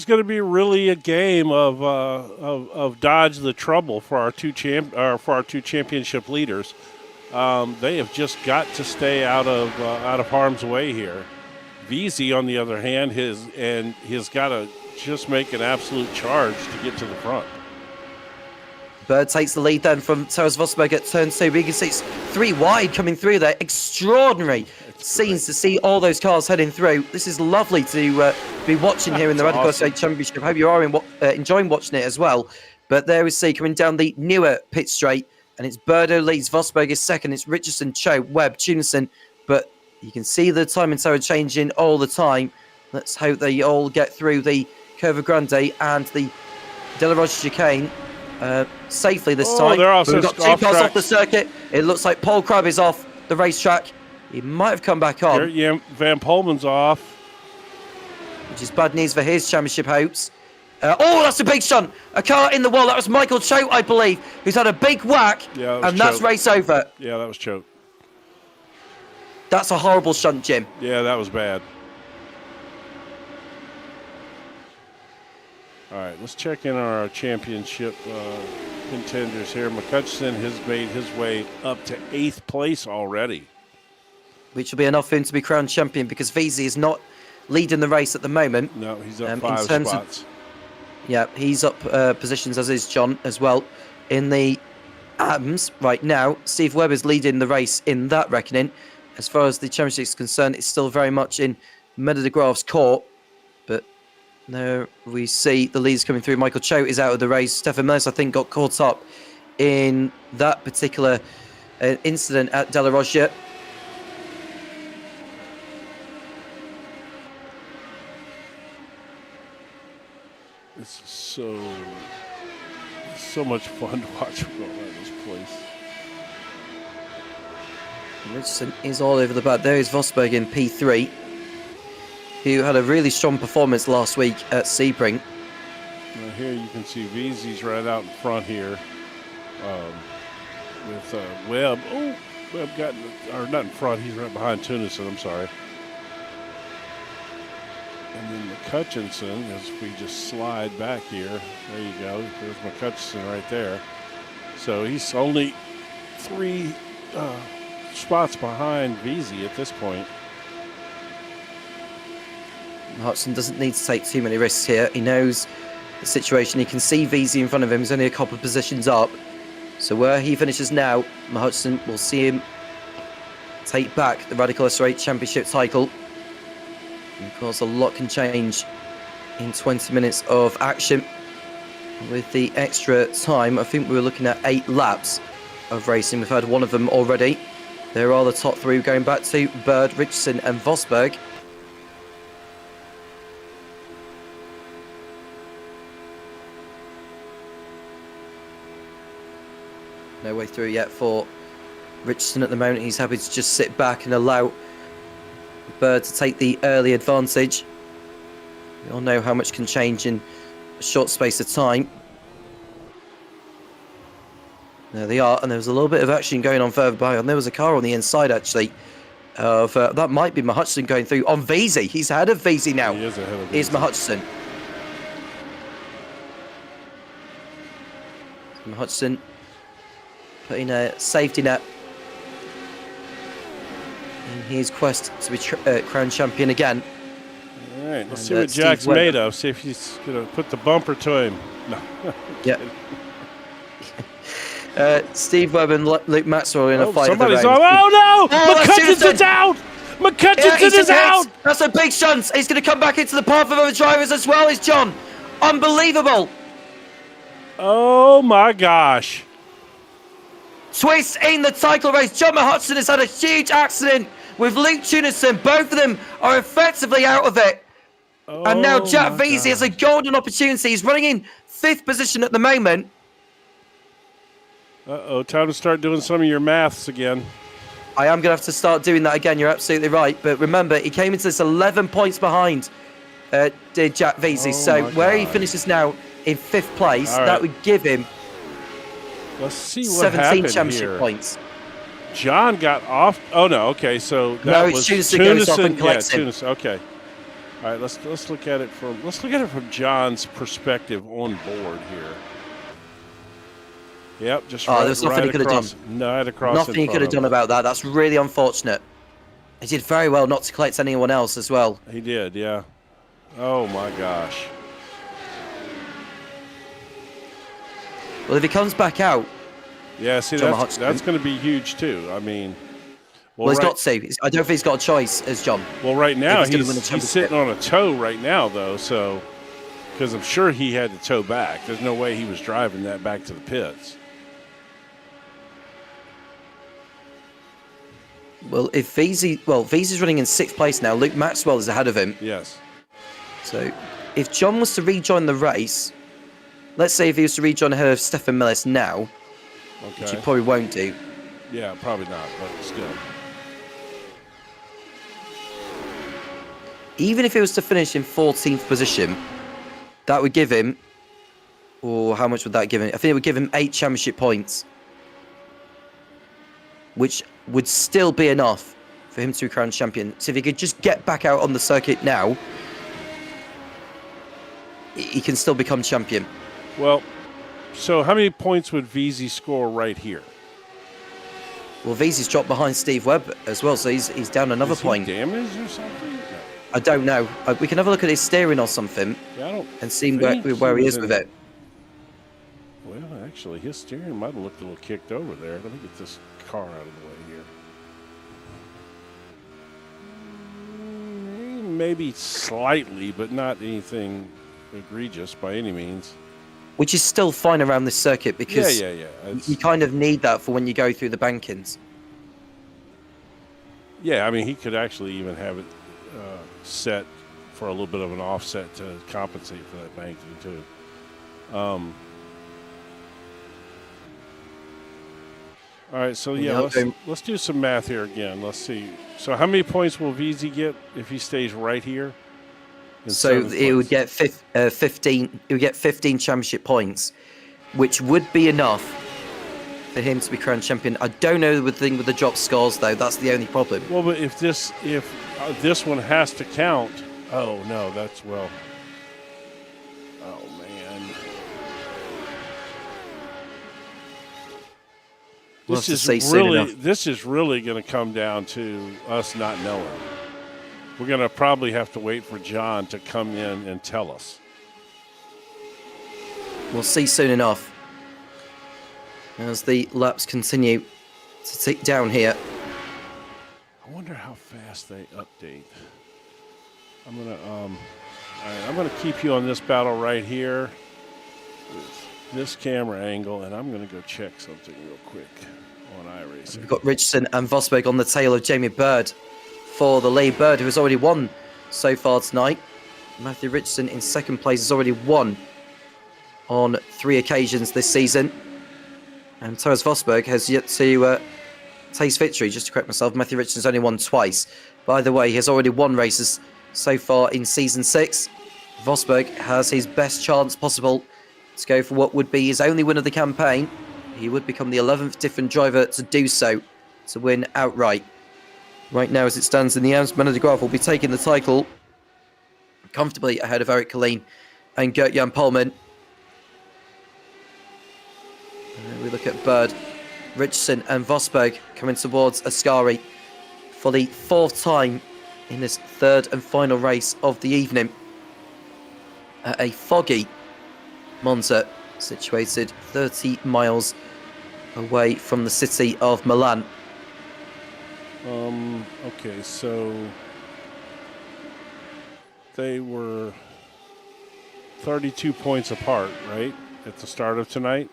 Speaker 2: going to be really a game of dodge the trouble for our two championship leaders. They have just got to stay out of harm's way here. VZ, on the other hand, has got to just make an absolute charge to get to the front.
Speaker 1: Bird takes the lead then from Taras Vosberg at turn 2. We can see it's 3 wide coming through there. Extraordinary scenes to see all those cars heading through. This is lovely to be watching here in the Radical SR8 Championship. I hope you are enjoying watching it as well. But there we see coming down the newer pit straight, and it's Birdo leads, Vosberg is second, it's Richardson, Cho, Webb, Tunison. But you can see the time and tower changing all the time. Let's hope they all get through the Curva Grande and the De La Roche chicane safely this time. We've got 2 cars off the circuit. It looks like Paul Crab is off the racetrack. He might have come back on.
Speaker 2: Yeah, Van Polman's off.
Speaker 1: Which is bad news for his championship hopes. Oh, that's a big stunt. A car in the wall. That was Michael Choate, I believe, who's had a big whack.
Speaker 2: Yeah,
Speaker 1: and that's race over.
Speaker 2: Yeah, that was Choate.
Speaker 1: That's a horrible stunt, Jim.
Speaker 2: Yeah, that was bad. All right, let's check in on our championship contenders here. McCutcheon has made his way up to 8th place already.
Speaker 1: Which will be enough for him to be crowned champion because VZ is not leading the race at the moment.
Speaker 2: No, he's up 5 spots.
Speaker 1: Yeah, he's up positions, as is John as well. In the AMs right now, Steve Webb is leading the race in that reckoning. As far as the championship is concerned, it's still very much in Minna de Graaf's court. But there we see the leaders coming through. Michael Choate is out of the race. Stefan Mills, I think, got caught up in that particular incident at De La Roche.
Speaker 2: It's so much fun to watch go around this place.
Speaker 1: Richardson is all over the back. There is Vosberg in P3, who had a really strong performance last week at Sebring.
Speaker 2: Now here you can see VZ's right out in front here with Webb. Oh, Webb got, or not in front, he's right behind Tunison, I'm sorry. And then McCutcheon, as we just slide back here, there you go, there's McCutcheon right there. So he's only 3 spots behind VZ at this point.
Speaker 1: Hudson doesn't need to take too many risks here. He knows the situation. He can see VZ in front of him. He's only a couple of positions up. So where he finishes now, Hudson will see him take back the Radical SR8 Championship title. And of course, a lot can change in 20 minutes of action. With the extra time, I think we were looking at 8 laps of racing. We've had one of them already. There are the top 3 going back to Bird, Richardson and Vosberg. No way through yet for Richardson at the moment. He's happy to just sit back and allow Bird to take the early advantage. We all know how much can change in a short space of time. There they are, and there was a little bit of action going on further behind. There was a car on the inside, actually. That might be Hutchison going through on VZ. He's ahead of VZ now.
Speaker 2: He is ahead of VZ.
Speaker 1: Here's Hutchison. Hutchison putting a safety net in his quest to be crowned champion again.
Speaker 2: All right, right, let's
Speaker 1: And,
Speaker 2: see what
Speaker 1: Steve
Speaker 2: Jack's
Speaker 1: Webber.
Speaker 2: made of. See if he's going to put the bumper to him. No.
Speaker 1: Yeah. Steve Webb and Luke Maxwell are in a fight.
Speaker 2: Somebody's
Speaker 1: of
Speaker 2: on.
Speaker 1: their own.
Speaker 2: Oh, no!
Speaker 1: Oh, that's
Speaker 2: McCutcheon is out!
Speaker 1: Yeah,
Speaker 2: McCutcheon
Speaker 1: he's
Speaker 2: is out!
Speaker 1: hit. That's a big chance. He's going to come back into the path of other drivers as well, is John. Unbelievable.
Speaker 2: Oh, my gosh.
Speaker 1: Twist in the title race. John Hudson has had a huge accident with Luke Tunison. Both of them are effectively out of it. And now Jack Veazey has a golden opportunity. He's running in 5th position at the moment.
Speaker 2: Uh-oh, time to start doing some of your maths again.
Speaker 1: I am going to have to start doing that again. You're absolutely right. But remember, he came into this 11 points behind did Jack Veazey. So where he finishes now in 5th place, that would give him
Speaker 2: Let's see what
Speaker 1: 17
Speaker 2: happened
Speaker 1: championship
Speaker 2: here.
Speaker 1: points.
Speaker 2: John got off. Oh, no. Okay, so that was
Speaker 1: Tunison goes off and
Speaker 2: Yeah,
Speaker 1: collects him.
Speaker 2: Tunison. Okay. All right, let's look at it from John's perspective on board here. Yep, just
Speaker 1: there's nothing he could have done.
Speaker 2: Right across.
Speaker 1: Nothing he could have done about that. That's really unfortunate. He did very well not to collect anyone else as well.
Speaker 2: He did, yeah. Oh my gosh.
Speaker 1: Well, if he comes back out,
Speaker 2: Yeah, see, that's going to be huge too. I mean,
Speaker 1: well he's got to. I don't think he's got a choice as John.
Speaker 2: Well, right now
Speaker 1: he's
Speaker 2: sitting on a toe right now, though. So, because I'm sure he had to tow back. There's no way he was driving that back to the pits.
Speaker 1: Well, if Veazey's running in 6th place now. Luke Maxwell is ahead of him.
Speaker 2: Yes.
Speaker 1: So, if John was to rejoin the race, let's say if he was to rejoin her Stefan Millis now, which he probably won't do.
Speaker 2: Yeah, probably not, but still.
Speaker 1: Even if he was to finish in 14th position, that would give him, or how much would that give him? I think it would give him 8 championship points, which would still be enough for him to be crowned champion. So if he could just get back out on the circuit now, he can still become champion.
Speaker 2: Well, so how many points would Veazey score right here?
Speaker 1: Well, Veazey's dropped behind Steve Webb as well, so he's down another point.
Speaker 2: Damaged or something? No.
Speaker 1: I don't know. We can have a look at his steering or something and see where he is with it.
Speaker 2: Well, actually, his steering might have looked a little kicked over there. Let me get this car out of the way here. Maybe slightly, but not anything egregious by any means.
Speaker 1: Which is still fine around this circuit because you kind of need that for when you go through the bankings.
Speaker 2: Yeah, I mean, he could actually even have it set for a little bit of an offset to compensate for that banking too. All right, so let's do some math here again. Let's see. So how many points will Veazey get if he stays right here?
Speaker 1: So it would get 15. It would get 15 championship points, which would be enough for him to be crowned champion. I don't know the thing with the drop scores though. That's the only problem.
Speaker 2: Well, but if this one has to count. Oh no, that's oh man. This is really going to come down to us not knowing. We're going to probably have to wait for John to come in and tell us.
Speaker 1: We'll see soon enough as the laps continue to tick down here.
Speaker 2: I wonder how fast they update. I'm gonna keep you on this battle right here with this camera angle, and I'm gonna go check something real quick on iRacing.
Speaker 1: We've got Richardson and Vosberg on the tail of Jamie Bird for the lead. Bird, who has already won so far tonight. Matthew Richardson in 2nd place has already won on 3 occasions this season. And Thomas Vosberg has yet to taste victory. Just to correct myself, Matthew Richardson's only won twice. By the way, he has already won races so far in Season 6. Vosberg has his best chance possible to go for what would be his only win of the campaign. He would become the 11th different driver to do so, to win outright. Right now, as it stands in the Amstel de Graaf, will be taking the title comfortably ahead of Eric Colleen and Gert-Jan Polman. We look at Bird, Richardson and Vosberg coming towards Ascari for the 4th time in this third and final race of the evening at a foggy Monza, situated 30 miles away from the city of Milan.
Speaker 2: Okay, so they were 32 points apart, right, at the start of tonight?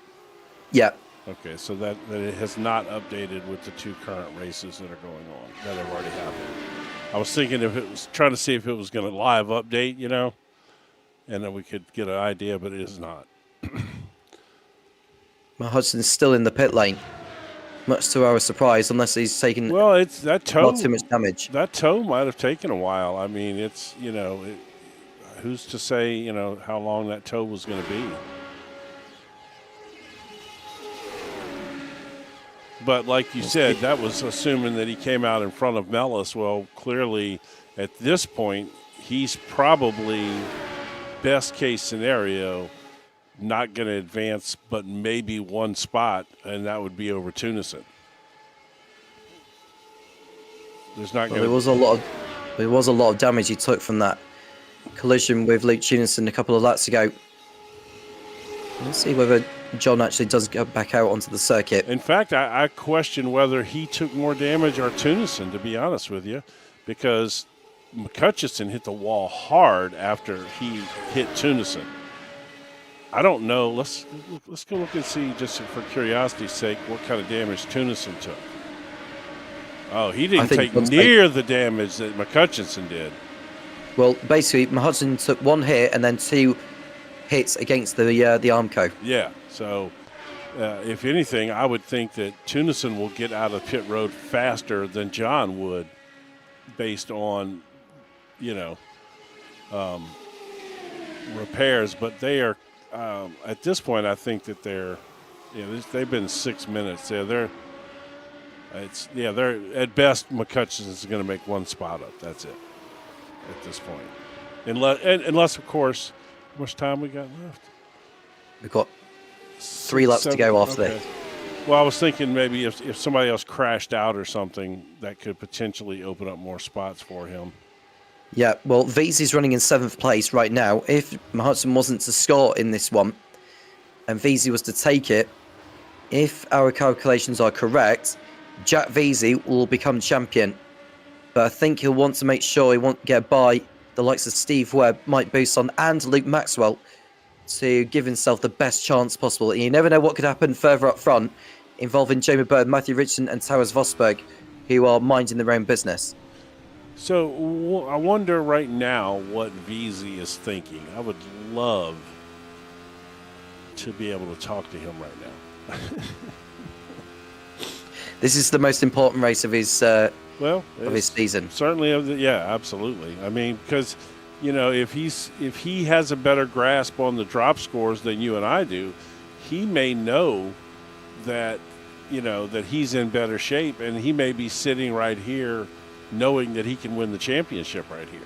Speaker 1: Yeah.
Speaker 2: Okay, so that it has not updated with the two current races that are going on, that have already happened. I was thinking if it was trying to see if it was going to live update, and then we could get an idea, but it is not.
Speaker 1: Hudson's still in the pit lane, much to our surprise, unless he's taken
Speaker 2: it's that toe.
Speaker 1: not too much damage.
Speaker 2: That toe might have taken a while. I mean, it's who's to say how long that toe was going to be. But like you said, that was assuming that he came out in front of Mellis. Well, clearly, at this point, he's probably, best case scenario, not going to advance but maybe one spot, and that would be over Tunison. There's not going
Speaker 1: There was a lot of damage he took from that collision with Luke Tunison a couple of laps ago. Let's see whether John actually does go back out onto the circuit.
Speaker 2: In fact, I question whether he took more damage or Tunison, to be honest with you, because McCutcheon hit the wall hard after he hit Tunison. I don't know. Let's go look and see, just for curiosity's sake, what kind of damage Tunison took. Oh, he didn't take near the damage that McCutcheon did.
Speaker 1: Well, basically, Hudson took one hit and then two hits against the Armco.
Speaker 2: Yeah. So, if anything, I would think that Tunison will get out of pit road faster than John would, based on, repairs. But they are, at this point, I think that they've been 6 minutes there. They're at best, McCutcheon is going to make one spot up. That's it at this point, unless of course, how much time we got left?
Speaker 1: We've got 3 laps to go after this.
Speaker 2: Well, I was thinking maybe if somebody else crashed out or something, that could potentially open up more spots for him.
Speaker 1: Yeah, well, Veezy's running in 7th place right now. If Hudson wasn't to score in this one, and Veezy was to take it, if our calculations are correct, Jack Veezy will become champion. But I think he'll want to make sure he won't get by the likes of Steve Webb, Mike Bousson, and Luke Maxwell to give himself the best chance possible. You never know what could happen further up front, involving Jamie Bird, Matthew Richardson, and Towers Vosberg, who are minding their own business.
Speaker 2: So I wonder right now what Veezy is thinking. I would love to be able to talk to him right now.
Speaker 1: This is the most important race of his season.
Speaker 2: Certainly, yeah, absolutely. I mean, because if he has a better grasp on the drop scores than you and I do, he may know that that he's in better shape, and he may be sitting right here knowing that he can win the championship right here.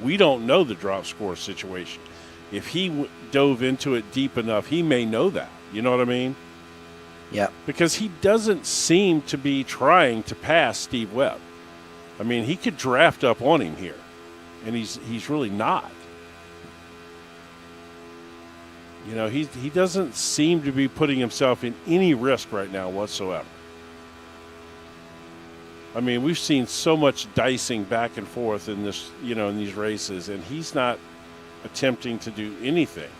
Speaker 2: We don't know the drop score situation. If he dove into it deep enough, he may know that. You know what I mean?
Speaker 1: Yeah.
Speaker 2: Because he doesn't seem to be trying to pass Steve Webb. I mean, he could draft up on him here, and he's really not. He doesn't seem to be putting himself in any risk right now whatsoever. I mean, we've seen so much dicing back and forth in this, in these races, and he's not attempting to do anything.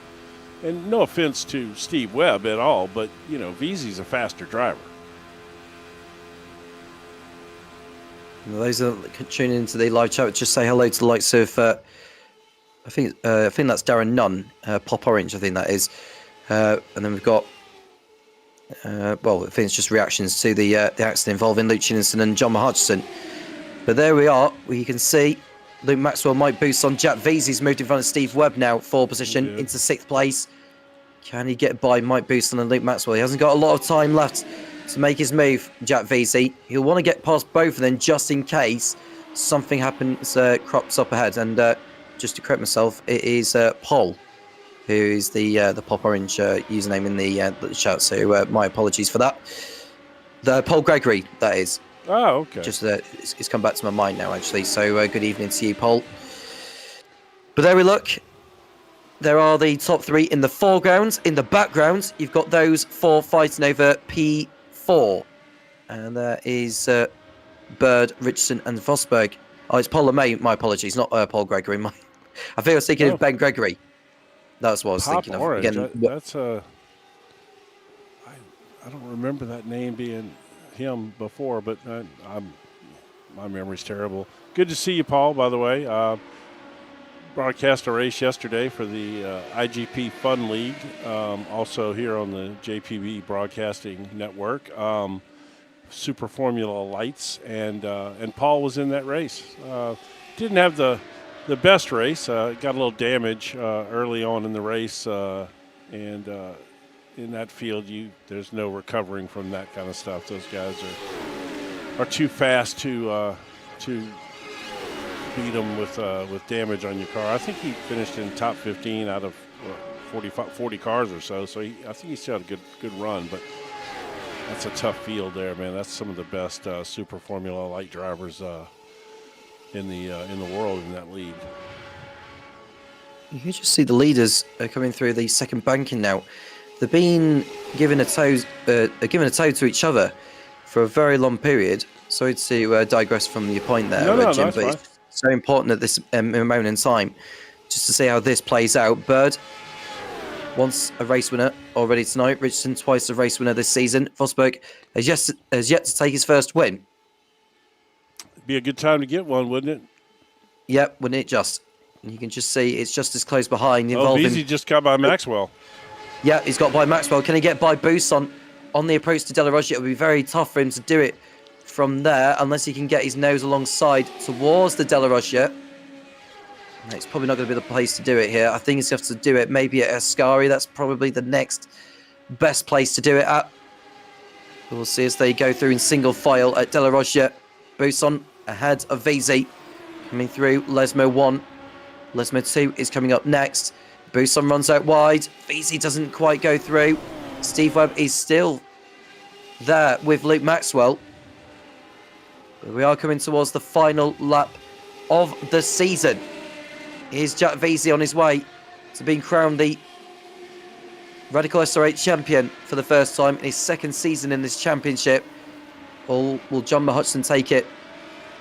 Speaker 2: And no offense to Steve Webb at all, but Veezy's a faster driver.
Speaker 1: Those that are tuning into the live chat, just say hello to the likes of I think that's Darren Nunn, Pop Orange, I think that is, and then we've got I think it's just reactions to the accident involving Luke Chinninson and John Hutchison. But there we are, where you can see Luke Maxwell, Mike Bousson, Jack Veezy's moved in front of Steve Webb now, 4th position into 6th place. Can he get by Mike Bousson and Luke Maxwell? He hasn't got a lot of time left to make his move, Jack Veezy. He'll want to get past both of them just in case something happens, crops up ahead. And just to correct myself, it is Paul, who is the Pop Orange username in the chat. So my apologies for that. The Paul Gregory, that is.
Speaker 2: Oh, okay.
Speaker 1: Just it's come back to my mind now, actually. So good evening to you, Paul. But there we look. There are the top 3 in the foreground. In the background, you've got those 4 fighting over P4. And there is Bird, Richardson, and Vosberg. Oh, it's Paul LeMay. My apologies, not Paul Gregory. I think I was thinking of Ben Gregory. That's what I was thinking of.
Speaker 2: Orange.
Speaker 1: Again,
Speaker 2: That's I don't remember that name being him before, but my memory's terrible. Good to see you, Paul, by the way. Broadcast a race yesterday for the IGP Fun League, also here on the JPB Broadcasting Network. Super Formula Lights, and Paul was in that race. Didn't have the best race. Got a little damage early on in the race, and in that field, there's no recovering from that kind of stuff. Those guys are too fast to beat them with damage on your car. I think he finished in top 15 out of 40 cars or so. So I think he still had a good run, but that's a tough field there, man. That's some of the best Super Formula Light drivers in the world in that league.
Speaker 1: you can just see the leaders coming through the second banking now. They've been given a toe to each other for a very long period. Sorry to digress from your point there, Jim, but it's so important at this moment in time just to see how this plays out. Bird, once a race winner already tonight. Richardson, twice a race winner this season. Vosberg has yet to take his first win.
Speaker 2: Be a good time to get one, wouldn't it?
Speaker 1: Yep, wouldn't it just? And you can just see it's just as close behind.
Speaker 2: Beasy just got by Maxwell.
Speaker 1: Yeah, he's got by Maxwell. Can he get by Boost on the approach to De La Roche? It would be very tough for him to do it from there unless he can get his nose alongside towards the De La Roche. It's probably not going to be the place to do it here. I think he's going to have to do it maybe at Ascari. That's probably the next best place to do it at. We'll see as they go through in single file at De La Roche. Buson ahead of VZ. Coming through, Lesmo 1. Lesmo 2 is coming up next. Buson runs out wide. VZ doesn't quite go through. Steve Webb is still there with Luke Maxwell. But we are coming towards the final lap of the season. Here's Jack VZ on his way to being crowned the Radical SR8 champion for the first time in his second season in this championship. Or will John Hutchinson take it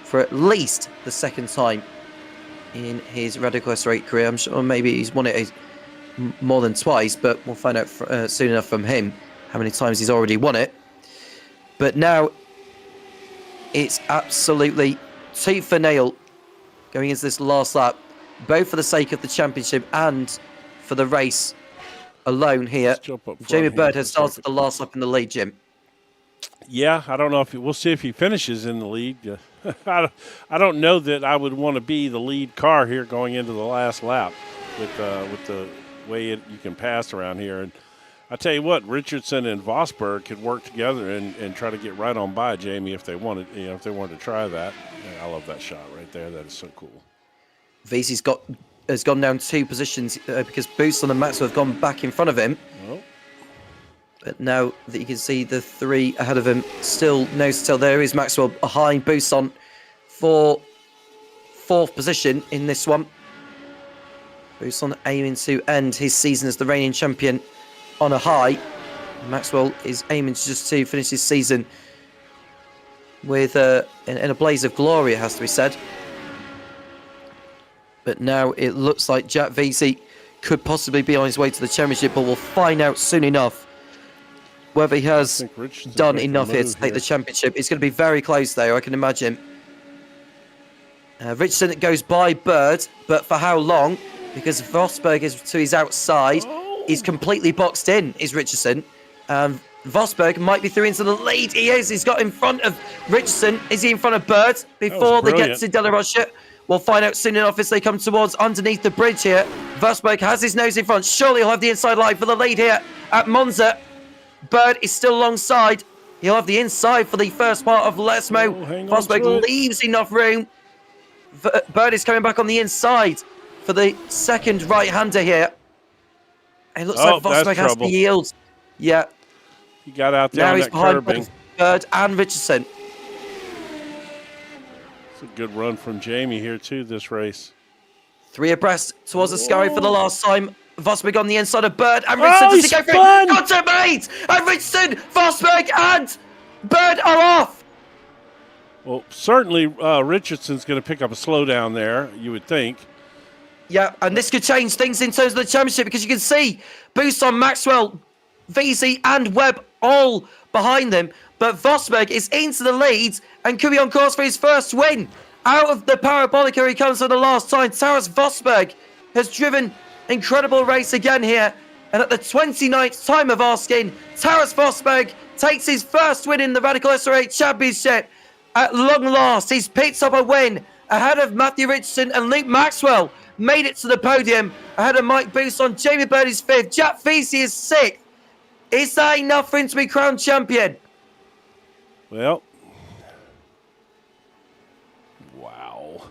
Speaker 1: for at least the second time in his Radical SR8 career? I'm sure maybe he's won it more than twice, but we'll find out soon enough from him how many times he's already won it. But now it's absolutely tooth for nail going into this last lap, both for the sake of the championship and for the race alone here. Jamie Bird has started the last lap in the lead, Jim.
Speaker 2: Yeah, I don't know if we'll see if he finishes in the lead. I don't know that I would want to be the lead car here going into the last lap with the way you can pass around here. And I tell you what, Richardson and Vosberg could work together and try to get right on by Jamie if they wanted, if they wanted to try that. Yeah, I love that shot right there. That is so cool.
Speaker 1: VZ's has gone down 2 positions because Booston and Maxwell have gone back in front of him.
Speaker 2: Oh.
Speaker 1: But now that you can see the 3 ahead of him, still nose to tail. There is Maxwell behind Booston for 4th position in this one. Booston aiming to end his season as the reigning champion on a high. Maxwell is aiming just to finish his season with in a blaze of glory, it has to be said. But now it looks like Jack VZ could possibly be on his way to the championship, but we'll find out soon enough whether he has done enough here to take the championship. It's going to be very close there, I can imagine. Richardson goes by Bird, but for how long? Because Vosberg is to his outside. He's completely boxed in, is Richardson. Vosberg might be through into the lead. He is. He's got in front of Richardson. Is he in front of Bird before they get to De La Roche? We'll find out soon enough as they come towards underneath the bridge here. Vosberg has his nose in front. Surely he'll have the inside line for the lead here at Monza. Bird is still alongside. He'll have the inside for the first part of Lesmo. Vosberg leaves enough room. Bird is coming back on the inside for the second right-hander here. It looks like Vosberg has to yield. Yeah.
Speaker 2: He got out there
Speaker 1: now
Speaker 2: on
Speaker 1: he's
Speaker 2: that
Speaker 1: behind
Speaker 2: curbing.
Speaker 1: both Bird and Richardson.
Speaker 2: It's a good run from Jamie here, too, this race.
Speaker 1: 3 abreast towards the Scurry for the last time. Vosberg on the inside of Bird, and
Speaker 2: Oh,
Speaker 1: Richardson
Speaker 2: he
Speaker 1: does he go through?
Speaker 2: spun!
Speaker 1: Contact made! And Richardson, Vosberg, and Bird are off!
Speaker 2: Well, certainly Richardson's going to pick up a slowdown there, you would think.
Speaker 1: Yeah, and this could change things in terms of the championship, because you can see boost on Maxwell, VC, and Webb all behind them. But Vosberg is into the lead and could be on course for his first win. Out of the Parabolica he comes for the last time. Taras Vosberg has driven incredible race again here. And at the 29th time of asking, Taras Vosberg takes his first win in the Radical SR8 Championship. At long last, he's picked up a win ahead of Matthew Richardson, and Luke Maxwell made it to the podium ahead of Mike Boost on Jamie Bird is 5th. Jack Vesey is 6th. Is that enough for him to be crowned champion?
Speaker 2: Well, wow.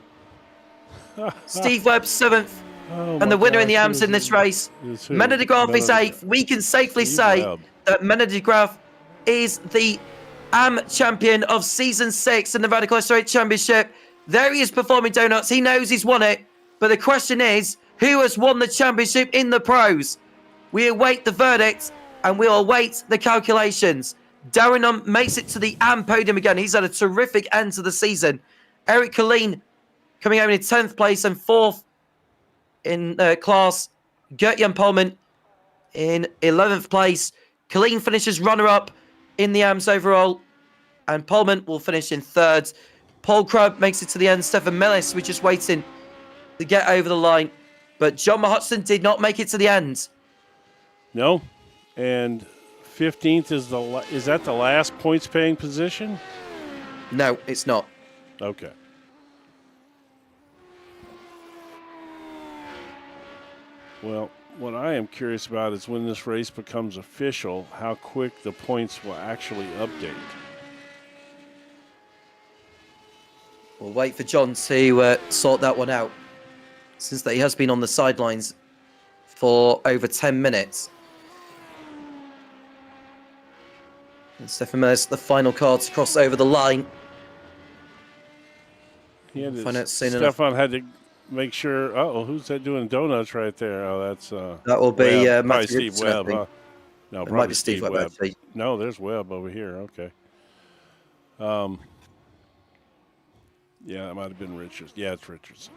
Speaker 1: Steve Webb 7th, and the winner in the AMS in this race, Mena de Graaf is 8th. We can safely say that Mena de Graaf is the AM champion of Season 6 in the Radical SR8 Championship. There he is performing donuts. He knows he's won it. But the question is, who has won the championship in the pros? We await the verdict, and we'll await the calculations. Darren makes it to the AM podium again. He's had a terrific end to the season. Eric Colleen coming home in 10th place and 4th in class. Gert-Jan Polman in 11th place. Colleen finishes runner-up in the AMS overall, and Polman will finish in 3rd. Paul Crubb makes it to the end. Stefan Mellis, we're just waiting to get over the line. But John Hudson did not make it to the end.
Speaker 2: No, and 15th is that the last points-paying position?
Speaker 1: No, it's not.
Speaker 2: Okay. Well, what I am curious about is when this race becomes official, how quick the points will actually update.
Speaker 1: We'll wait for John to sort that one out, since that he has been on the sidelines for over 10 minutes. And Stefan Miller's the final car to cross over the line.
Speaker 2: Stefan had to make sure. Uh-oh, who's that doing donuts right there? Oh, that's
Speaker 1: that will be
Speaker 2: probably Steve Webb. Huh? No,
Speaker 1: it might be Steve Webb. Actually.
Speaker 2: No, there's Webb over here. Okay. Yeah, that might have been Richards. Yeah, it's Richardson.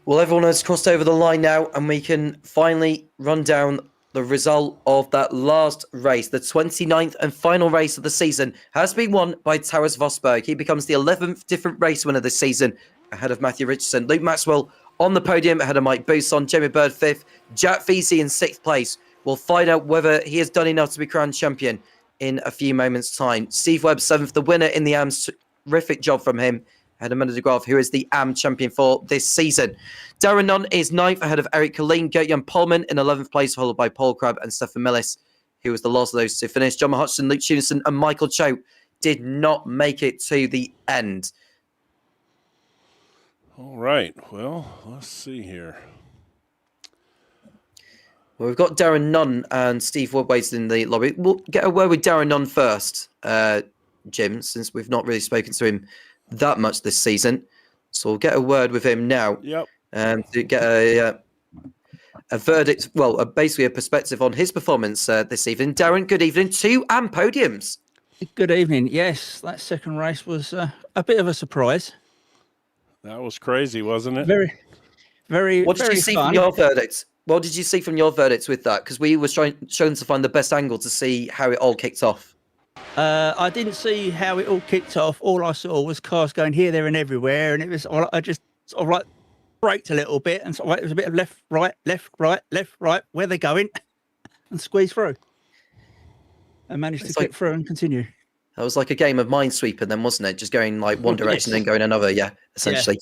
Speaker 1: Well, everyone has crossed over the line now, and we can finally run down the result of that last race. The 29th and final race of the season has been won by Taras Vosberg. He becomes the 11th different race winner this season, ahead of Matthew Richardson. Luke Maxwell on the podium, ahead of Mike Bousson. Jamie Bird 5th. Jack Vesey in 6th place. We'll find out whether he has done enough to be crowned champion in a few moments' time. Steve Webb 7th, the winner in the AMS. Terrific job from him. Ahead of Mena de Graaf, who is the AM champion for this season. Darren Nunn is 9th, ahead of Eric Colleen. Gert-Jan Polman in 11th place, followed by Paul Crubb and Stefan Millis, who was the last of those to finish. John Hutchinson, Luke Tunison, and Michael Choate did not make it to the end.
Speaker 2: All right. Well, let's see here.
Speaker 1: Well, we've got Darren Nunn and Steve Wood waiting in the lobby. We'll get a word with Darren Nunn first, Jim, since we've not really spoken to him that much this season. So we'll get a word with him now.
Speaker 2: Yep.
Speaker 1: To get a verdict, well, basically a perspective on his performance this evening. Darren, good evening. 2 AM podiums.
Speaker 3: Good evening. Yes, that second race was a bit of a surprise.
Speaker 2: That was crazy, wasn't it?
Speaker 3: Very, very.
Speaker 1: What did you see from your verdict? What did you see from your verdicts with that? Because we were trying to find the best angle to see how it all kicked off.
Speaker 3: I didn't see how it all kicked off. All I saw was cars going here, there, and everywhere, and it was. I just sort of like braked a little bit, and sort of like, it was a bit of left, right, left, right, left, right. Where they're going, and squeeze through, and managed to get through and continue.
Speaker 1: That was like a game of Minesweeper, then, wasn't it? Just going like one direction and then going another. Yeah, essentially.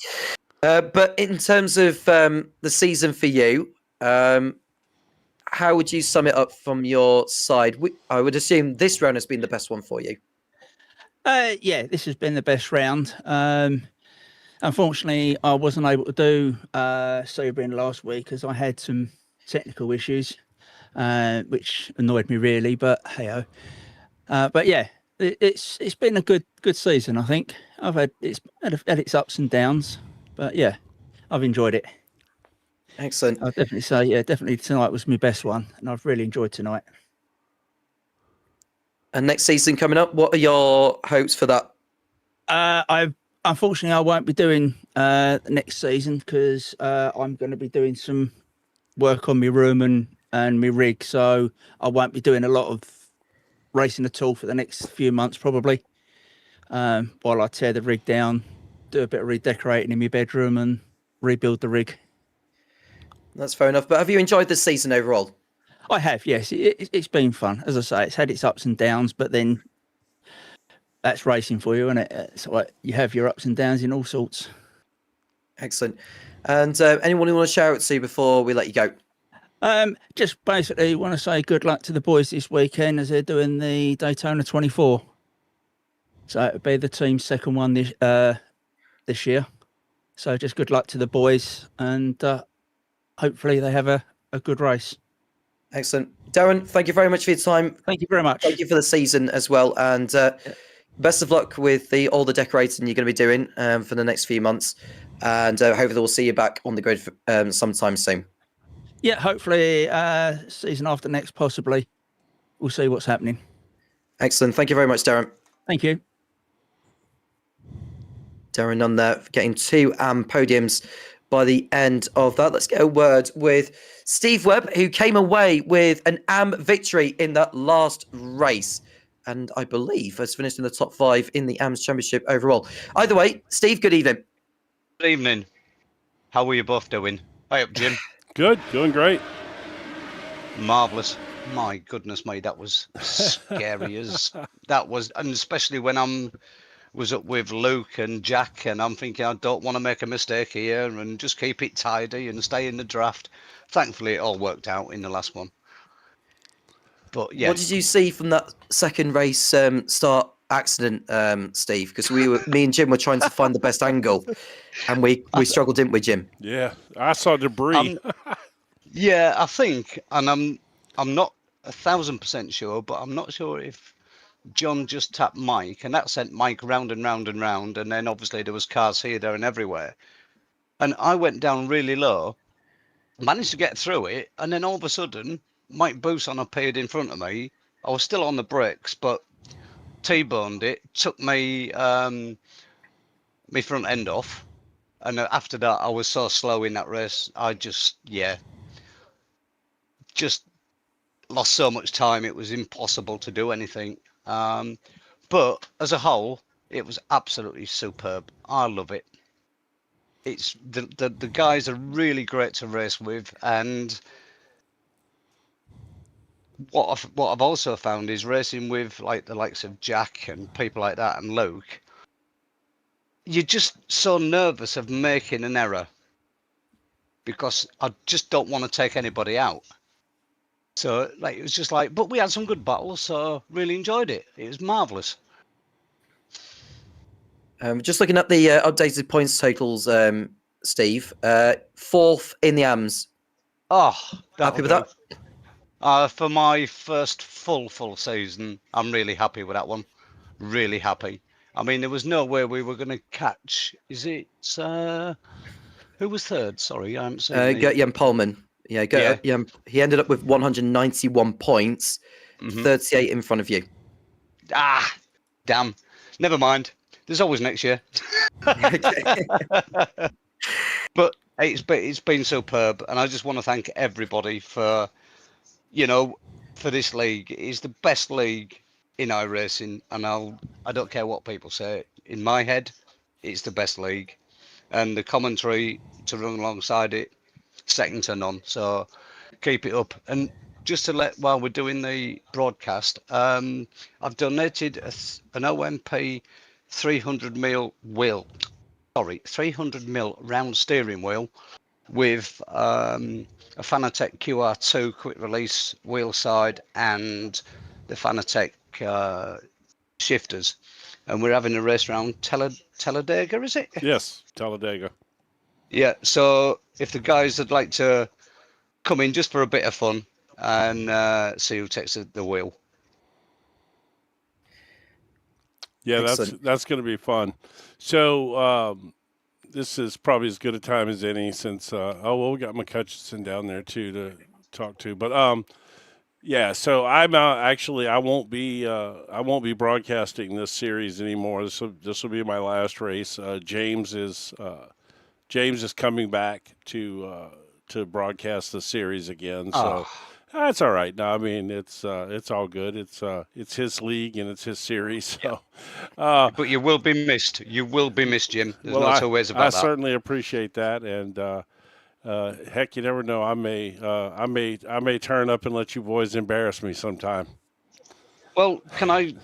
Speaker 1: Yeah. But in terms of the season for you, how would you sum it up from your side? I would assume this round has been the best one for you.
Speaker 3: Yeah, this has been the best round. Unfortunately, I wasn't able to do Sebring last week as I had some technical issues, which annoyed me really. But hey-ho. But yeah, It's been a good season, I think. It's had its ups and downs, but yeah, I've enjoyed it.
Speaker 1: Excellent.
Speaker 3: I'll definitely say, yeah, definitely tonight was my best one, and I've really enjoyed tonight.
Speaker 1: And next season coming up, what are your hopes for that?
Speaker 3: I unfortunately I won't be doing next season because I'm going to be doing some work on my room and my rig, so I won't be doing a lot of racing at all for the next few months probably. While I tear the rig down, do a bit of redecorating in my bedroom, and rebuild the rig.
Speaker 1: That's fair enough. But have you enjoyed this season overall?
Speaker 3: I have, yes. It's been fun. As I say, it's had its ups and downs, but then that's racing for you, isn't it? It's like you have your ups and downs in all sorts.
Speaker 1: Excellent. And anyone you want to shout out to before we let you go?
Speaker 3: Just basically want to say good luck to the boys this weekend as they're doing the Daytona 24. So it'll be the team's second one this year. So just good luck to the boys, and hopefully they have a good race.
Speaker 1: Excellent. Darren, thank you very much for your time.
Speaker 3: Thank you very much.
Speaker 1: Thank you for the season as well. And best of luck with all the decorating you're going to be doing for the next few months. And hopefully we'll see you back on the grid sometime soon.
Speaker 3: Yeah, hopefully season after next, possibly. We'll see what's happening.
Speaker 1: Excellent. Thank you very much, Darren.
Speaker 3: Thank you.
Speaker 1: Darren Nunn there, getting 2 podiums by the end of that. Let's get a word with Steve Webb, who came away with an victory in that last race. And I believe has finished in the top 5 in the AMS Championship overall. Either way, Steve, good evening.
Speaker 4: Good evening. How are you both doing? Hi up, Jim.
Speaker 2: Good, doing great.
Speaker 4: Marvellous. My goodness me, that was scary as that was, and especially when was up with Luke and Jack, and I'm thinking I don't want to make a mistake here and just keep it tidy and stay in the draft. Thankfully, it all worked out in the last one. But yeah,
Speaker 1: What did you see from that second race start accident, Steve? Because me and Jim were trying to find the best angle, and we struggled, didn't we, Jim?
Speaker 2: Yeah, I saw debris.
Speaker 4: yeah, I think, and I'm not 1,000% sure, but I'm not sure if John just tapped Mike, and that sent Mike round and round and round, and then obviously there was cars here, there, and everywhere. And I went down really low, managed to get through it, and then all of a sudden, Mike Bousson appeared in front of me. I was still on the brakes, but T-boned it, took me my front end off, and after that, I was so slow in that race. I just lost so much time. It was impossible to do anything. But as a whole, it was absolutely superb. I love it. It's the guys are really great to race with, and what I've also found is racing with like the likes of Jack and people like that and Luke. You're just so nervous of making an error because I just don't want to take anybody out. So like it was just like, but we had some good battles, so really enjoyed it. It was marvellous.
Speaker 1: Just looking at the updated points totals, Steve, 4th in the AMS.
Speaker 4: Oh,
Speaker 1: Happy with that?
Speaker 4: For my first full season, I'm really happy with that one. Really happy. I mean, there was no way we were going to catch. Is it? Who was third? Sorry, I haven't seen.
Speaker 1: Gert-Jan Pullman. Yeah, he ended up with 191 points, 38 in front of you.
Speaker 4: Ah, damn. Never mind. There's always next year. But it's been superb, and I just want to thank everybody for, for this league. It's the best league in iRacing, and I don't care what people say. In my head, it's the best league, and the commentary to run alongside it, second to none. So keep it up. And just to while we're doing the broadcast, I've donated an OMP 300mm round steering wheel with a Fanatec QR2 quick release wheel side and the Fanatec shifters, and we're having a race around Talladega, is it?
Speaker 2: Yes, Talladega.
Speaker 4: Yeah, so if the guys would like to come in just for a bit of fun and see who takes the wheel.
Speaker 2: Yeah,
Speaker 1: Excellent.
Speaker 2: that's going to be fun. So this is probably as good a time as any since we got McCutcheon down there too to talk to. But yeah, so I'm actually I won't be broadcasting this series anymore. This will be my last race. James is coming back to broadcast the series again. So
Speaker 4: Ah,
Speaker 2: that's all right. No, I mean it's all good. It's his league and it's his series.
Speaker 4: yeah.
Speaker 2: So uh,
Speaker 4: But you will be missed. You will be missed, Jim. There's
Speaker 2: well,
Speaker 4: no two ways
Speaker 2: I
Speaker 4: about that.
Speaker 2: certainly appreciate that, and heck, you never know. I may turn up and let you boys embarrass me sometime.
Speaker 4: Well, can I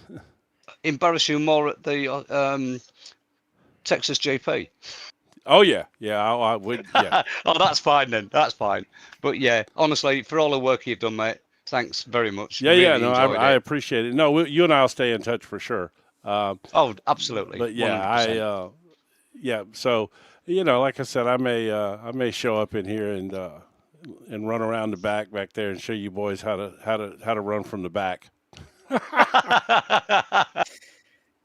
Speaker 4: embarrass you more at the Texas JP?
Speaker 2: Oh yeah, yeah. I would. Yeah,
Speaker 4: Oh, that's fine then. That's fine. But yeah, honestly, for all the work you've done, mate, thanks very much.
Speaker 2: yeah, yeah.
Speaker 4: Really
Speaker 2: No,
Speaker 4: enjoyed
Speaker 2: I
Speaker 4: it.
Speaker 2: appreciate it. No, you and I'll stay in touch for sure.
Speaker 4: Oh, absolutely.
Speaker 2: But yeah,
Speaker 4: 100%.
Speaker 2: yeah. So like I said, I may show up in here and run around the back there and show you boys how to run from the back.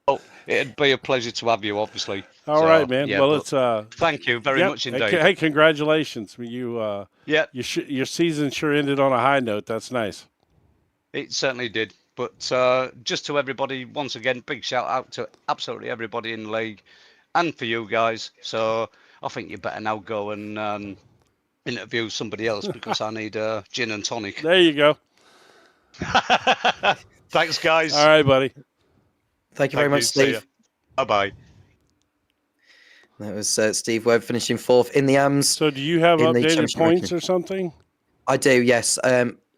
Speaker 4: Oh, it'd be a pleasure to have you, obviously.
Speaker 2: All right,
Speaker 4: So,
Speaker 2: man.
Speaker 4: yeah,
Speaker 2: Well,
Speaker 4: but
Speaker 2: it's
Speaker 4: thank you very
Speaker 2: yep.
Speaker 4: much
Speaker 2: Hey,
Speaker 4: indeed.
Speaker 2: hey, congratulations. You
Speaker 4: Yeah,
Speaker 2: your season sure ended on a high note. That's nice.
Speaker 4: it certainly did. But just to everybody, once again, big shout out to absolutely everybody in the league and for you guys. So I think you better now go and interview somebody else because I need a gin and tonic.
Speaker 2: There you go.
Speaker 4: Thanks, guys.
Speaker 2: All right, buddy.
Speaker 1: Thank you very
Speaker 4: Thank
Speaker 1: much,
Speaker 4: you. See ya.
Speaker 1: Steve.
Speaker 4: Bye-bye.
Speaker 1: That was Steve Webb finishing fourth in the AMS.
Speaker 2: So, do you have
Speaker 1: in the
Speaker 2: updated
Speaker 1: championship
Speaker 2: points
Speaker 1: ranking.
Speaker 2: or something?
Speaker 1: I do, yes.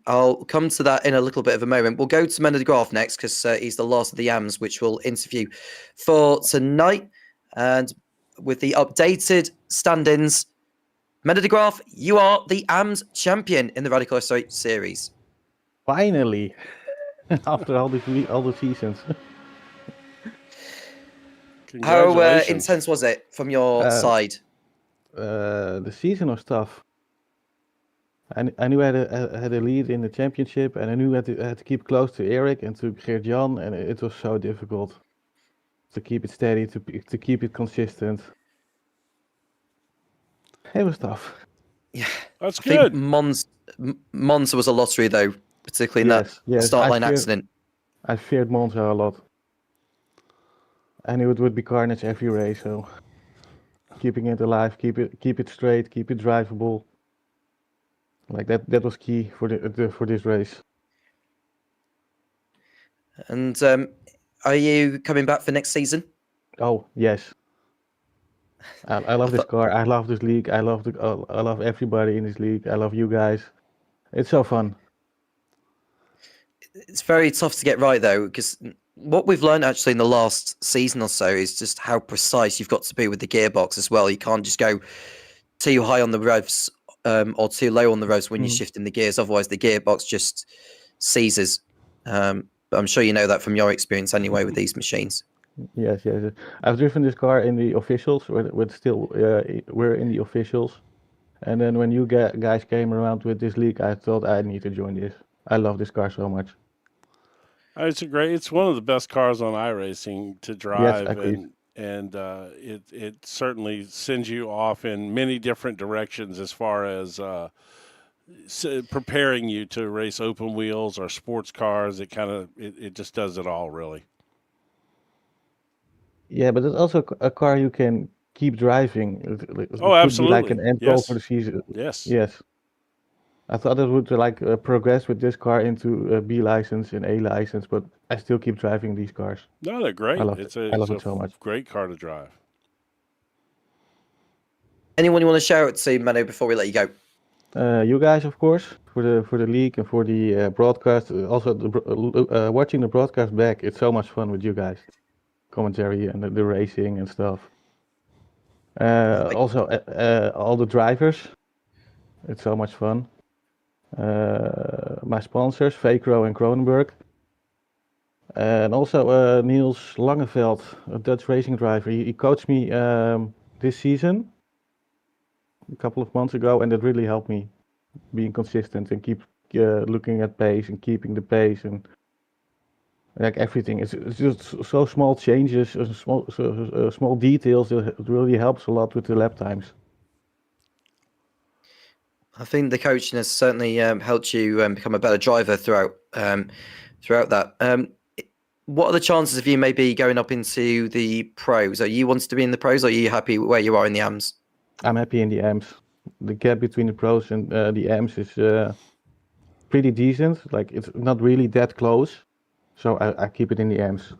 Speaker 1: I'll come to that in a little bit of a moment. We'll go to Mena de Graaf next because he's the last of the AMS, which we'll interview for tonight. And with the updated stand-ins, Mena de Graaf, you are the AMS champion in the Radical SR8 series.
Speaker 5: Finally, after all the seasons.
Speaker 1: How
Speaker 2: Congratulations.
Speaker 1: intense was it from your side?
Speaker 5: The season was tough. I knew I had a lead in the championship, and I knew I had to keep close to Eric and to Geert-Jan, and it was so difficult to keep it steady, to keep it consistent. It was tough.
Speaker 1: Yeah,
Speaker 2: That's
Speaker 1: I think
Speaker 2: good.
Speaker 1: Monza was a lottery, though, particularly in that start line accident.
Speaker 5: I feared Monza a lot. I knew it would be carnage every race, so keeping it alive, keep it straight, keep it drivable. Like that was key for this race.
Speaker 1: And are you coming back for next season?
Speaker 5: Oh yes, I love this car. I love this league. I love everybody in this league. I love you guys. It's so fun.
Speaker 1: It's very tough to get right, though, because what we've learned actually in the last season or so is just how precise you've got to be with the gearbox as well. You can't just go too high on the revs or too low on the revs when you're shifting the gears. Otherwise, the gearbox just seizes. But I'm sure you know that from your experience anyway with these machines.
Speaker 5: Yes. I've driven this car in the officials. We're in the officials. And then when you guys came around with this league, I thought I need to join this. I love this car so much.
Speaker 2: It's one of the best cars on iRacing to drive,
Speaker 5: agreed.
Speaker 2: and it certainly sends you off in many different directions as far as preparing you to race open wheels or sports cars. It just does it all, really.
Speaker 5: Yeah, but it's also a car you can keep driving. It
Speaker 2: Oh,
Speaker 5: could
Speaker 2: absolutely.
Speaker 5: be like an end goal
Speaker 2: Yes.
Speaker 5: for the season.
Speaker 2: Yes.
Speaker 5: Yes. I thought it would progress with this car into a B license and A license, but I still keep driving these cars.
Speaker 2: No, they're great.
Speaker 5: I love
Speaker 2: It's
Speaker 5: it.
Speaker 2: a
Speaker 5: I love it so much.
Speaker 2: great car to drive.
Speaker 1: Anyone you want to shout out to, Manu, before we let you go?
Speaker 5: You guys, of course, for the league and for the broadcast. Also, watching the broadcast back, it's so much fun with you guys. Commentary and the racing and stuff. Also, all the drivers. It's so much fun. My sponsors, Vekro and Kronenberg. And also Niels Langeveld, a Dutch racing driver. He coached me this season, a couple of months ago, and it really helped me being consistent and keep looking at pace and keeping the pace. And Like everything, it's just so small changes, small details. It really helps a lot with the lap times.
Speaker 1: I think the coaching has certainly helped you become a better driver throughout that. What are the chances of you maybe going up into the pros? Are you wanting to be in the pros, or are you happy where you are in the AMs?
Speaker 5: I'm happy in the AMs. The gap between the pros and the AMs is pretty decent. Like it's not really that close, so I keep it in the AMs.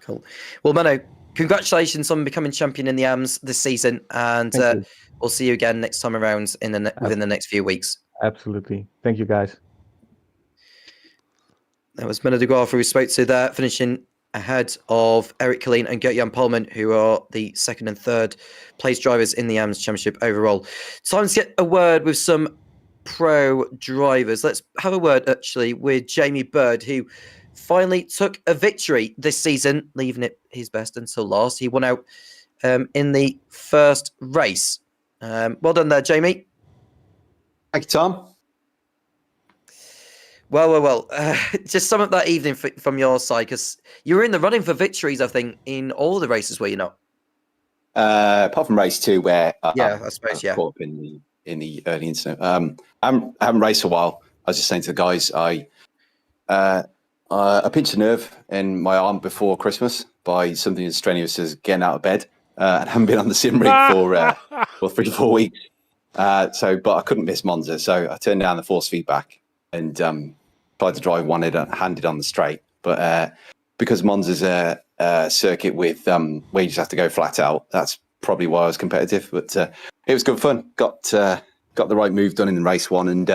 Speaker 1: Cool. Well, Menno, congratulations on becoming champion in the AMs this season, and
Speaker 5: Thank you.
Speaker 1: we'll see you again next time around within the next few weeks.
Speaker 5: Absolutely. Thank you, guys.
Speaker 1: That was Menno de Graaf, who we spoke to there, finishing ahead of Eric Killeen and Gert-Jan Polman, who are the second and third place drivers in the AMS Championship overall. Time to get a word with some pro drivers. Let's have a word, actually, with Jamie Bird, who finally took a victory this season, leaving it his best until last. He won out in the first race. Well done there, Jamie.
Speaker 6: Thank you, Tom.
Speaker 1: Well. Just sum up that evening from your side, because you were in the running for victories, I think, in all the races, were you not?
Speaker 6: Apart from race 2, where
Speaker 1: Yeah, I suppose, yeah.
Speaker 6: caught up in the early incident. I haven't raced for a while. I was just saying to the guys, I pinched a nerve in my arm before Christmas by something as strenuous as getting out of bed, and haven't been on the sim rig for 3-4 weeks. But I couldn't miss Monza, so I turned down the force feedback and tried to drive one-handed on the straight. But because Monza's a circuit with where you just have to go flat out, that's probably why I was competitive. But it was good fun. Got the right move done in race 1, and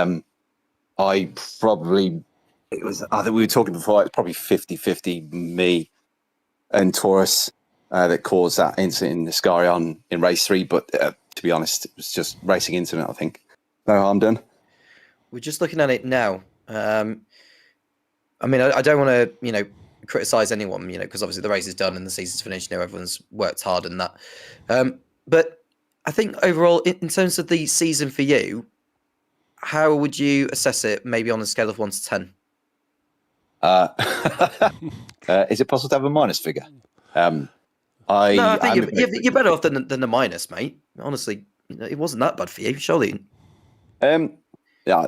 Speaker 6: I think we were talking before, it was probably 50-50 me and Taurus that caused that incident in the Scarion in race 3. But to be honest, it was just racing incident, I think. No harm done.
Speaker 1: We're just looking at it now. I mean, I don't want to, criticize anyone, because obviously the race is done and the season's finished. Everyone's worked hard in that. But I think overall, in terms of the season for you, how would you assess it, maybe on a scale of 1 to 10?
Speaker 6: Is it possible to have a minus figure?
Speaker 1: I think you're better off than the minus, mate. Honestly, it wasn't that bad for you, surely.
Speaker 6: Yeah,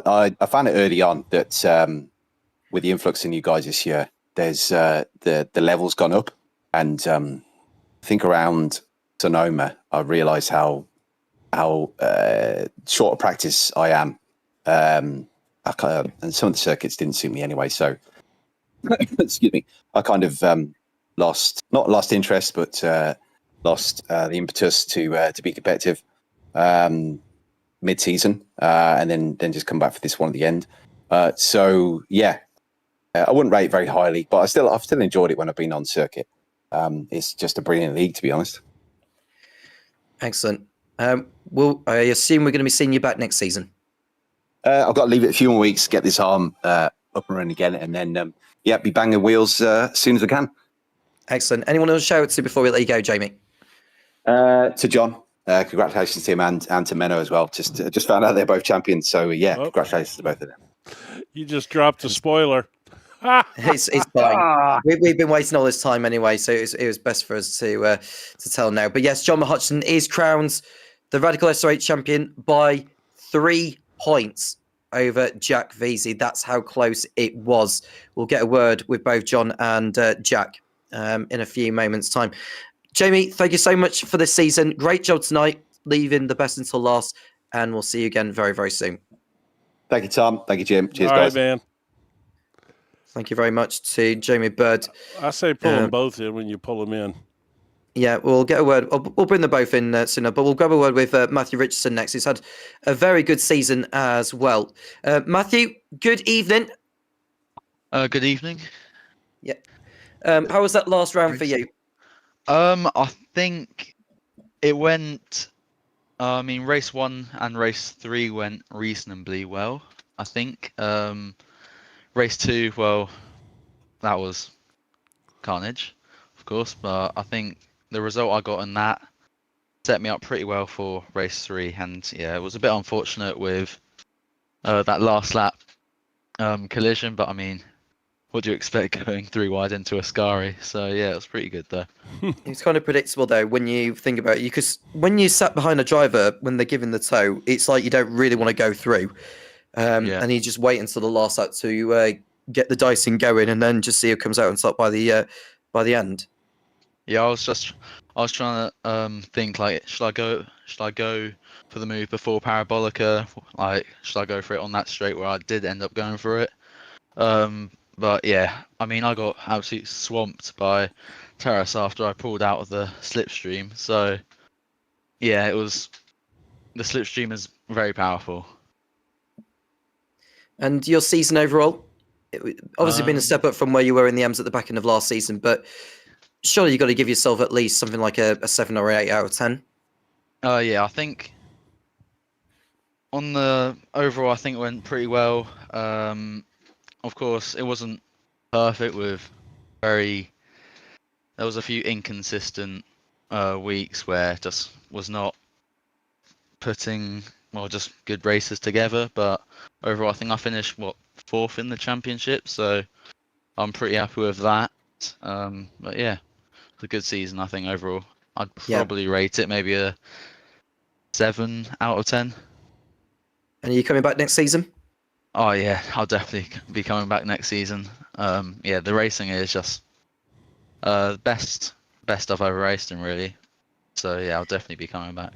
Speaker 6: I found it early on that with the influx in you guys this year, there's the level's gone up, and I think around Sonoma, I realised how short a practice I am, and some of the circuits didn't suit me anyway. So, excuse me, I kind of not lost interest, but lost the impetus to be competitive mid-season, and then just come back for this one at the end. So yeah, I wouldn't rate it very highly, but I've still enjoyed it when I've been on circuit. It's just a brilliant league, to be honest.
Speaker 1: Excellent. Well, I assume we're going to be seeing you back next season.
Speaker 6: I've got to leave it a few more weeks, get this arm up and running again, and then be banging wheels as soon as I can.
Speaker 1: Excellent. Anyone else shout out to before we let you go, Jamie?
Speaker 6: To John, congratulations to him and to Menno as well. Just found out they're both champions, so congratulations to both of them.
Speaker 2: You just dropped a spoiler.
Speaker 1: It's fine. We've been waiting all this time anyway, so it was best for us to tell now. But yes, John Hutchinson is crowned the Radical SR8 champion by 3 points over Jack Veazey. That's how close it was. We'll get a word with both John and Jack in a few moments' time. Jamie, thank you so much for this season. Great job tonight, leaving the best until last, and we'll see you again very, very soon.
Speaker 6: Thank you, Tom. Thank you, Jim. Cheers,
Speaker 2: all
Speaker 6: guys.
Speaker 2: Right, man.
Speaker 1: Thank you very much to Jamie Bird.
Speaker 2: I say pull them both in when you pull them in.
Speaker 1: Yeah, we'll get a word. We'll bring them both in sooner, but we'll grab a word with Matthew Richardson next. He's had a very good season as well. Matthew, good evening.
Speaker 7: Good evening.
Speaker 1: Yeah. How was that last round for you?
Speaker 7: I think it went. Race 1 and race 3 went reasonably well. I think. Race 2, well, that was carnage, of course. But I think the result I got in that set me up pretty well for race 3. And yeah, it was a bit unfortunate with that last lap collision. But I mean, what do you expect going 3 wide into Ascari? So yeah, it was pretty good though.
Speaker 1: It's kind of predictable though when you think about it, because when you sat behind a driver when they're giving the tow, it's like you don't really want to go through,
Speaker 7: Yeah.
Speaker 1: and you just wait until the last lap to get the dicing going, and then just see who comes out on top by the end.
Speaker 7: Yeah, I was trying to think like, should I go for the move before Parabolica? Like, should I go for it on that straight where I did end up going for it? But yeah, I mean, I got absolutely swamped by Terrace after I pulled out of the slipstream. So yeah, the slipstream is very powerful.
Speaker 1: And your season overall, obviously been a step up from where you were in the M's at the back end of last season, but surely you've got to give yourself at least something like a 7 or 8 out of 10.
Speaker 7: Yeah, I think on the overall, I think it went pretty well. Of course, it wasn't perfect there was a few inconsistent weeks where just was not putting just good races together. But overall, I think I finished 4th in the championship, so I'm pretty happy with that. But yeah, it's a good season, I think, overall. I'd probably rate it maybe a 7 out of 10.
Speaker 1: And are you coming back next season?
Speaker 7: Oh yeah, I'll definitely be coming back next season. Yeah, the racing is just best I've ever raced in, really. So yeah, I'll definitely be coming back.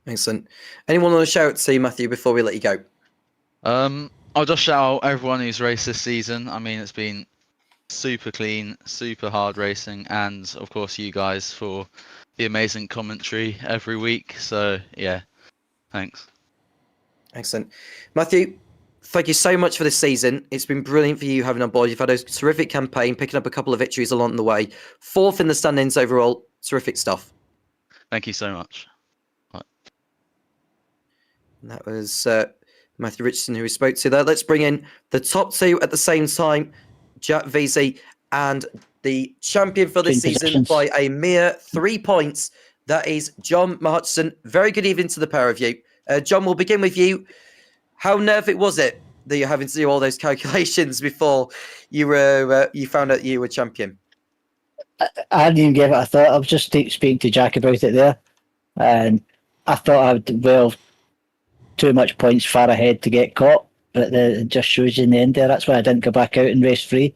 Speaker 1: Excellent. Anyone want to shout to you, Matthew, before we let you go?
Speaker 7: I'll just shout out everyone who's raced this season. I mean, it's been super clean, super hard racing, and of course you guys for the amazing commentary every week. So yeah, thanks.
Speaker 1: Excellent. Matthew, thank you so much for this season. It's been brilliant for you having on board. You've had a terrific campaign, picking up a couple of victories along the way. 4th in the standings overall. Terrific stuff.
Speaker 7: Thank you so much.
Speaker 1: And that was Matthew Richardson who we spoke to there. Let's bring in the top 2 at the same time. Jack Veazey and the champion for this season by a mere 3 points. That is John Marchson. Very good evening to the pair of you. John, we'll begin with you. How nervy was it that you're having to do all those calculations before you found out you were champion?
Speaker 8: I hadn't even give it a thought. I was just speaking to Jack about it there, and I thought I would too much points far ahead to get caught, but it just shows you in the end there. That's why I didn't go back out and race 3.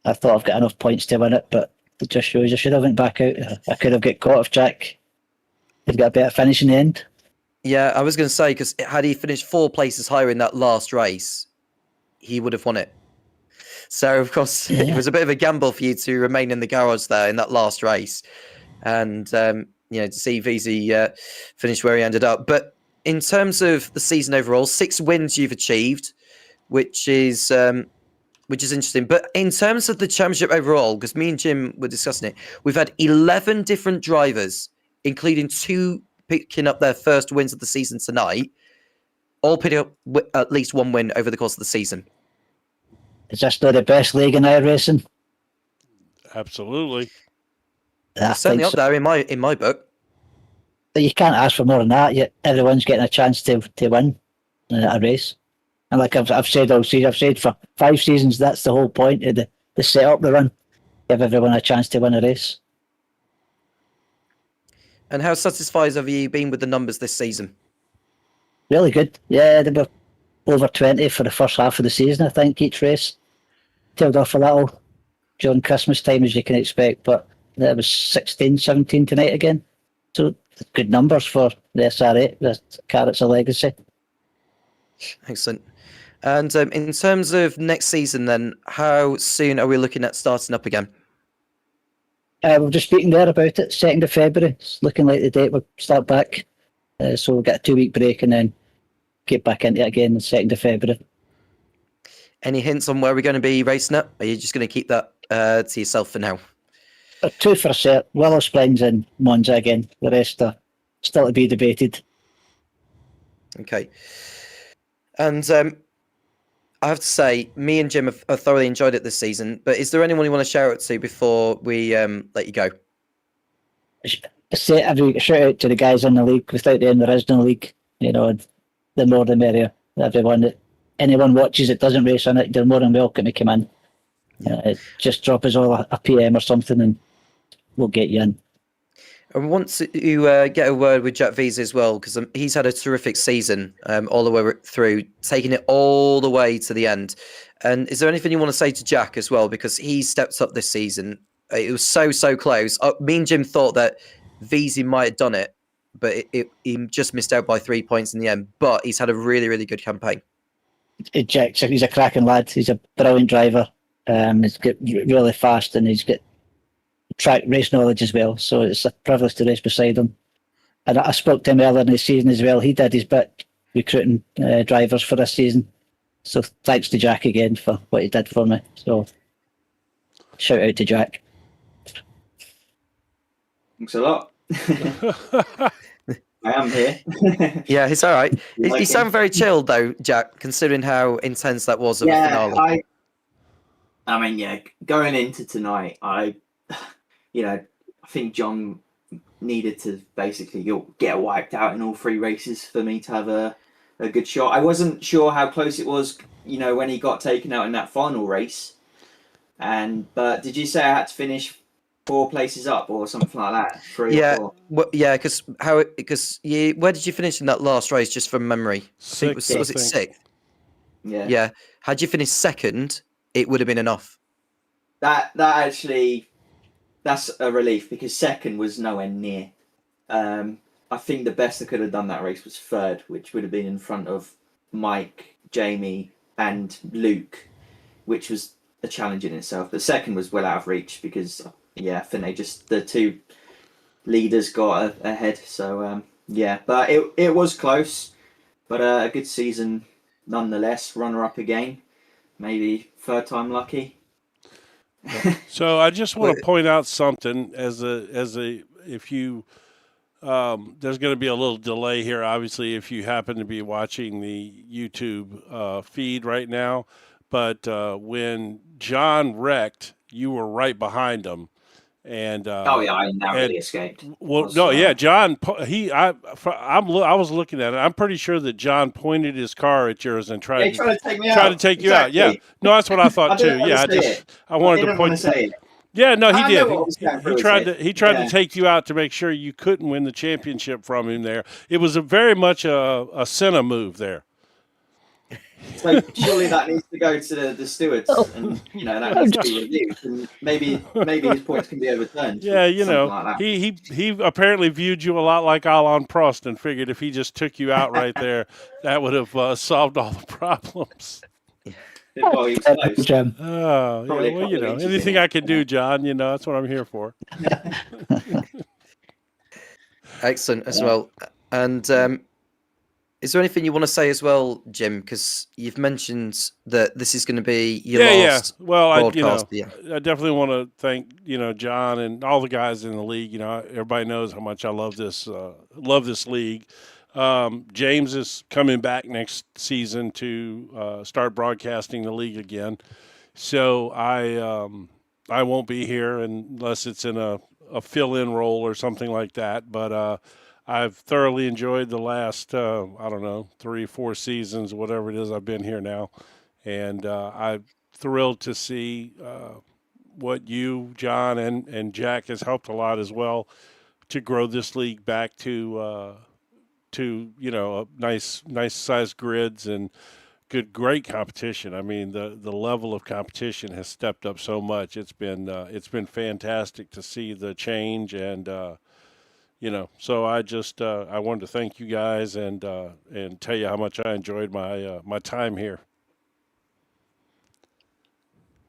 Speaker 8: I thought I've got enough points to win it, but it just shows I should have went back out. I could have got caught if Jack had got a better finish in the end.
Speaker 1: Yeah, I was going to say, because had he finished 4 places higher in that last race, he would have won it. So, of course, it was a bit of a gamble for you to remain in the garage there in that last race. And, to see Veazey finish where he ended up. But in terms of the season overall, 6 wins you've achieved, which is interesting. But in terms of the championship overall, because me and Jim were discussing it, we've had 11 different drivers, including 2 picking up their first wins of the season tonight, all picking up at least 1 win over the course of the season.
Speaker 8: Is this not the best league in iRacing?
Speaker 2: Absolutely.
Speaker 1: Certainly up there in my book.
Speaker 8: But you can't ask for more than that. Everyone's getting a chance to win a race. And like I've said all season, I've said for 5 seasons, that's the whole point of the setup, the run. Give everyone a chance to win a race.
Speaker 1: And how satisfied have you been with the numbers this season?
Speaker 8: Really good. Yeah, they were over 20 for the first half of the season, I think, each race. Tailed off a little during Christmas time, as you can expect, but there was 16, 17 tonight again. So good numbers for the SR8. The car, it's a legacy.
Speaker 1: Excellent. And in terms of next season, then, how soon are we looking at starting up again?
Speaker 8: We're just speaking there about it. 2nd of February. It's looking like the date we'll start back. So we'll get a 2-week break and then get back into it again the 2nd of February.
Speaker 1: Any hints on where we're going to be racing at? Are you just going to keep that to yourself for now?
Speaker 8: 2 for cert. Willow Springs and Monza again. The rest are still to be debated.
Speaker 1: Okay. And I have to say, me and Jim have thoroughly enjoyed it this season. But is there anyone you want to shout out to before we let you go?
Speaker 8: Shout out to the guys in the league. Without them, there is no league. The more the merrier. Anyone watches it, doesn't race on it, they're more than welcome to come in. Just drop us all a PM or something, and we'll get you in.
Speaker 1: And once you get a word with Jack Visa as well, because he's had a terrific season all the way through, taking it all the way to the end. And is there anything you want to say to Jack as well? Because he stepped up this season. It was so close. Me and Jim thought that Visa might have done it, but he just missed out by 3 points in the end. But he's had a really good campaign.
Speaker 8: Jack, he's a cracking lad. He's a brilliant driver. He's really fast, and he's got track race knowledge as well, so it's a privilege to race beside him. And I spoke to him earlier in the season as well. He did his bit recruiting drivers for this season, so thanks to Jack again for what he did for me. So shout out to Jack.
Speaker 9: Thanks a lot. I am here.
Speaker 1: Yeah, he's all right. He sounded very chilled though, Jack, considering how intense that was of a finale.
Speaker 9: I mean, yeah, going into tonight, I think John needed to basically get wiped out in all 3 races for me to have a good shot. I wasn't sure how close it was, when he got taken out in that final race. But did you say I had to finish 4 places up or something like that? 3 or 4?
Speaker 1: Well, yeah, because where did you finish in that last race, just from memory?
Speaker 2: Sixth,
Speaker 1: was it 6th?
Speaker 9: Yeah.
Speaker 1: Yeah. Had you finished 2nd, it would have been enough.
Speaker 9: That actually... That's a relief, because 2nd was nowhere near. I think the best I could have done that race was 3rd, which would have been in front of Mike, Jamie, and Luke, which was a challenge in itself. The 2nd was well out of reach because, I think the 2 leaders got ahead. So, but it was close, but a good season nonetheless. Runner up again, maybe 3rd time lucky.
Speaker 2: So I just want to point out something if you there's going to be a little delay here, obviously, if you happen to be watching the YouTube feed right now. But when John wrecked, you were right behind him. And
Speaker 9: I narrowly escaped.
Speaker 2: Well, John. I was looking at it. I'm pretty sure that John pointed his car at yours and tried to take me out. Tried to take you out. Yeah, no, that's what I thought too. Yeah, I wanted to point. Yeah, no, he did. He tried to take you out to make sure you couldn't win the championship from him. There, it was very much a Senna move there.
Speaker 9: So surely that needs to go to the stewards, and that needs to be reviewed, and maybe his points can be overturned.
Speaker 2: Yeah,
Speaker 9: like
Speaker 2: he apparently viewed you a lot like Alain Prost and figured if he just took you out right there, that would have solved all the problems.
Speaker 9: Well, he was close.
Speaker 2: Oh, yeah, well, anything I can do, John. That's what I'm here for.
Speaker 1: Excellent as well, and. Is there anything you want to say as well, Jim? Because you've mentioned that this is going to be your last broadcast.
Speaker 2: I definitely want to thank John and all the guys in the league. Everybody knows how much I love this league. James is coming back next season to start broadcasting the league again. So I won't be here unless it's in a fill-in role or something like that. But I've thoroughly enjoyed the last, 3-4 seasons, whatever it is I've been here now. And I'm thrilled to see what you, John, and Jack has helped a lot as well to grow this league back to nice sized grids and great competition. I mean, the level of competition has stepped up so much. It's been fantastic to see the change and, so I wanted to thank you guys and tell you how much I enjoyed my time here.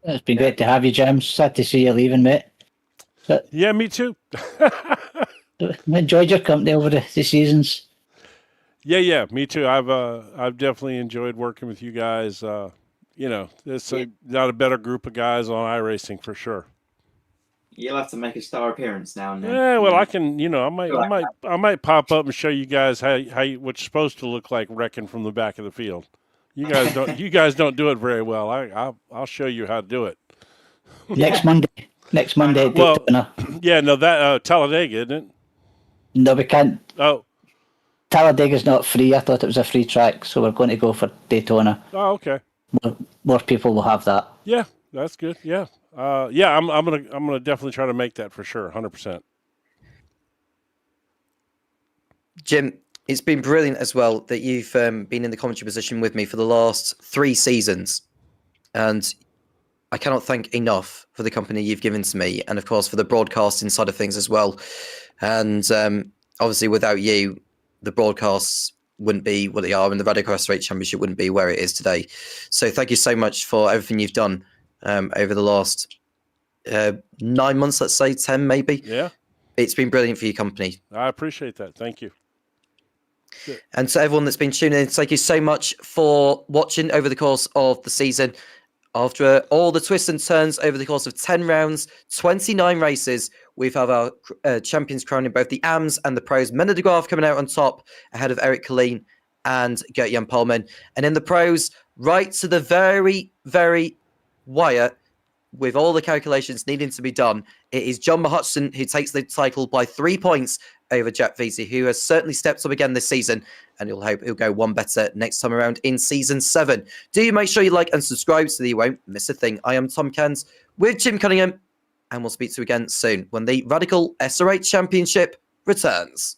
Speaker 8: It's been great to have you, Jim. Sad to see you leaving, mate.
Speaker 2: Yeah, me too.
Speaker 8: Enjoyed your company over the seasons.
Speaker 2: Yeah, me too. I've definitely enjoyed working with you guys. It's not a better group of guys on iRacing for sure.
Speaker 9: You'll have to make a star appearance now and then.
Speaker 2: Yeah, well, I can. I might pop up and show you guys how what you're supposed to look like wrecking from the back of the field. You guys don't. You guys don't do it very well. I'll show you how to do it.
Speaker 8: Next Monday.
Speaker 2: Well, yeah, no, that Talladega, isn't it?
Speaker 8: No, we can't.
Speaker 2: Oh,
Speaker 8: Talladega's not free. I thought it was a free track, so we're going to go for Daytona.
Speaker 2: Oh, okay.
Speaker 8: More people will have that.
Speaker 2: Yeah, That's good. Yeah. Yeah. I'm gonna definitely try to make that for sure. 100%.
Speaker 1: Jim, it's been brilliant as well that you've been in the commentary position with me for the last 3 seasons. And I cannot thank enough for the company you've given to me, and of course for the broadcasting side of things as well. And obviously, without you, the broadcasts wouldn't be what they are, and the Radical SR8 Championship wouldn't be where it is today. So thank you so much for everything you've done over the last 9 months, let's say 10 maybe.
Speaker 2: Yeah.
Speaker 1: It's been brilliant for your company.
Speaker 2: I appreciate that. Thank you. Good.
Speaker 1: And to everyone that's been tuning in, thank you so much for watching over the course of the season. After all the twists and turns over the course of 10 rounds, 29 races, we've had our champions crowned in both the AMs and the pros. Menno de Graaf coming out on top ahead of Eric Colleen and Gert-Jan Polman. And in the pros, right to the very, very wire, with all the calculations needing to be done, it is John Hutchinson who takes the title by 3 points over Jack Veazey, who has certainly stepped up again this season, and you'll hope he'll go one better next time around in Season 7. Do you make sure you like and subscribe so that you won't miss a thing. I am Tom Cairns with Jim Cunningham, and we'll speak to you again soon when the Radical SR8 Championship returns.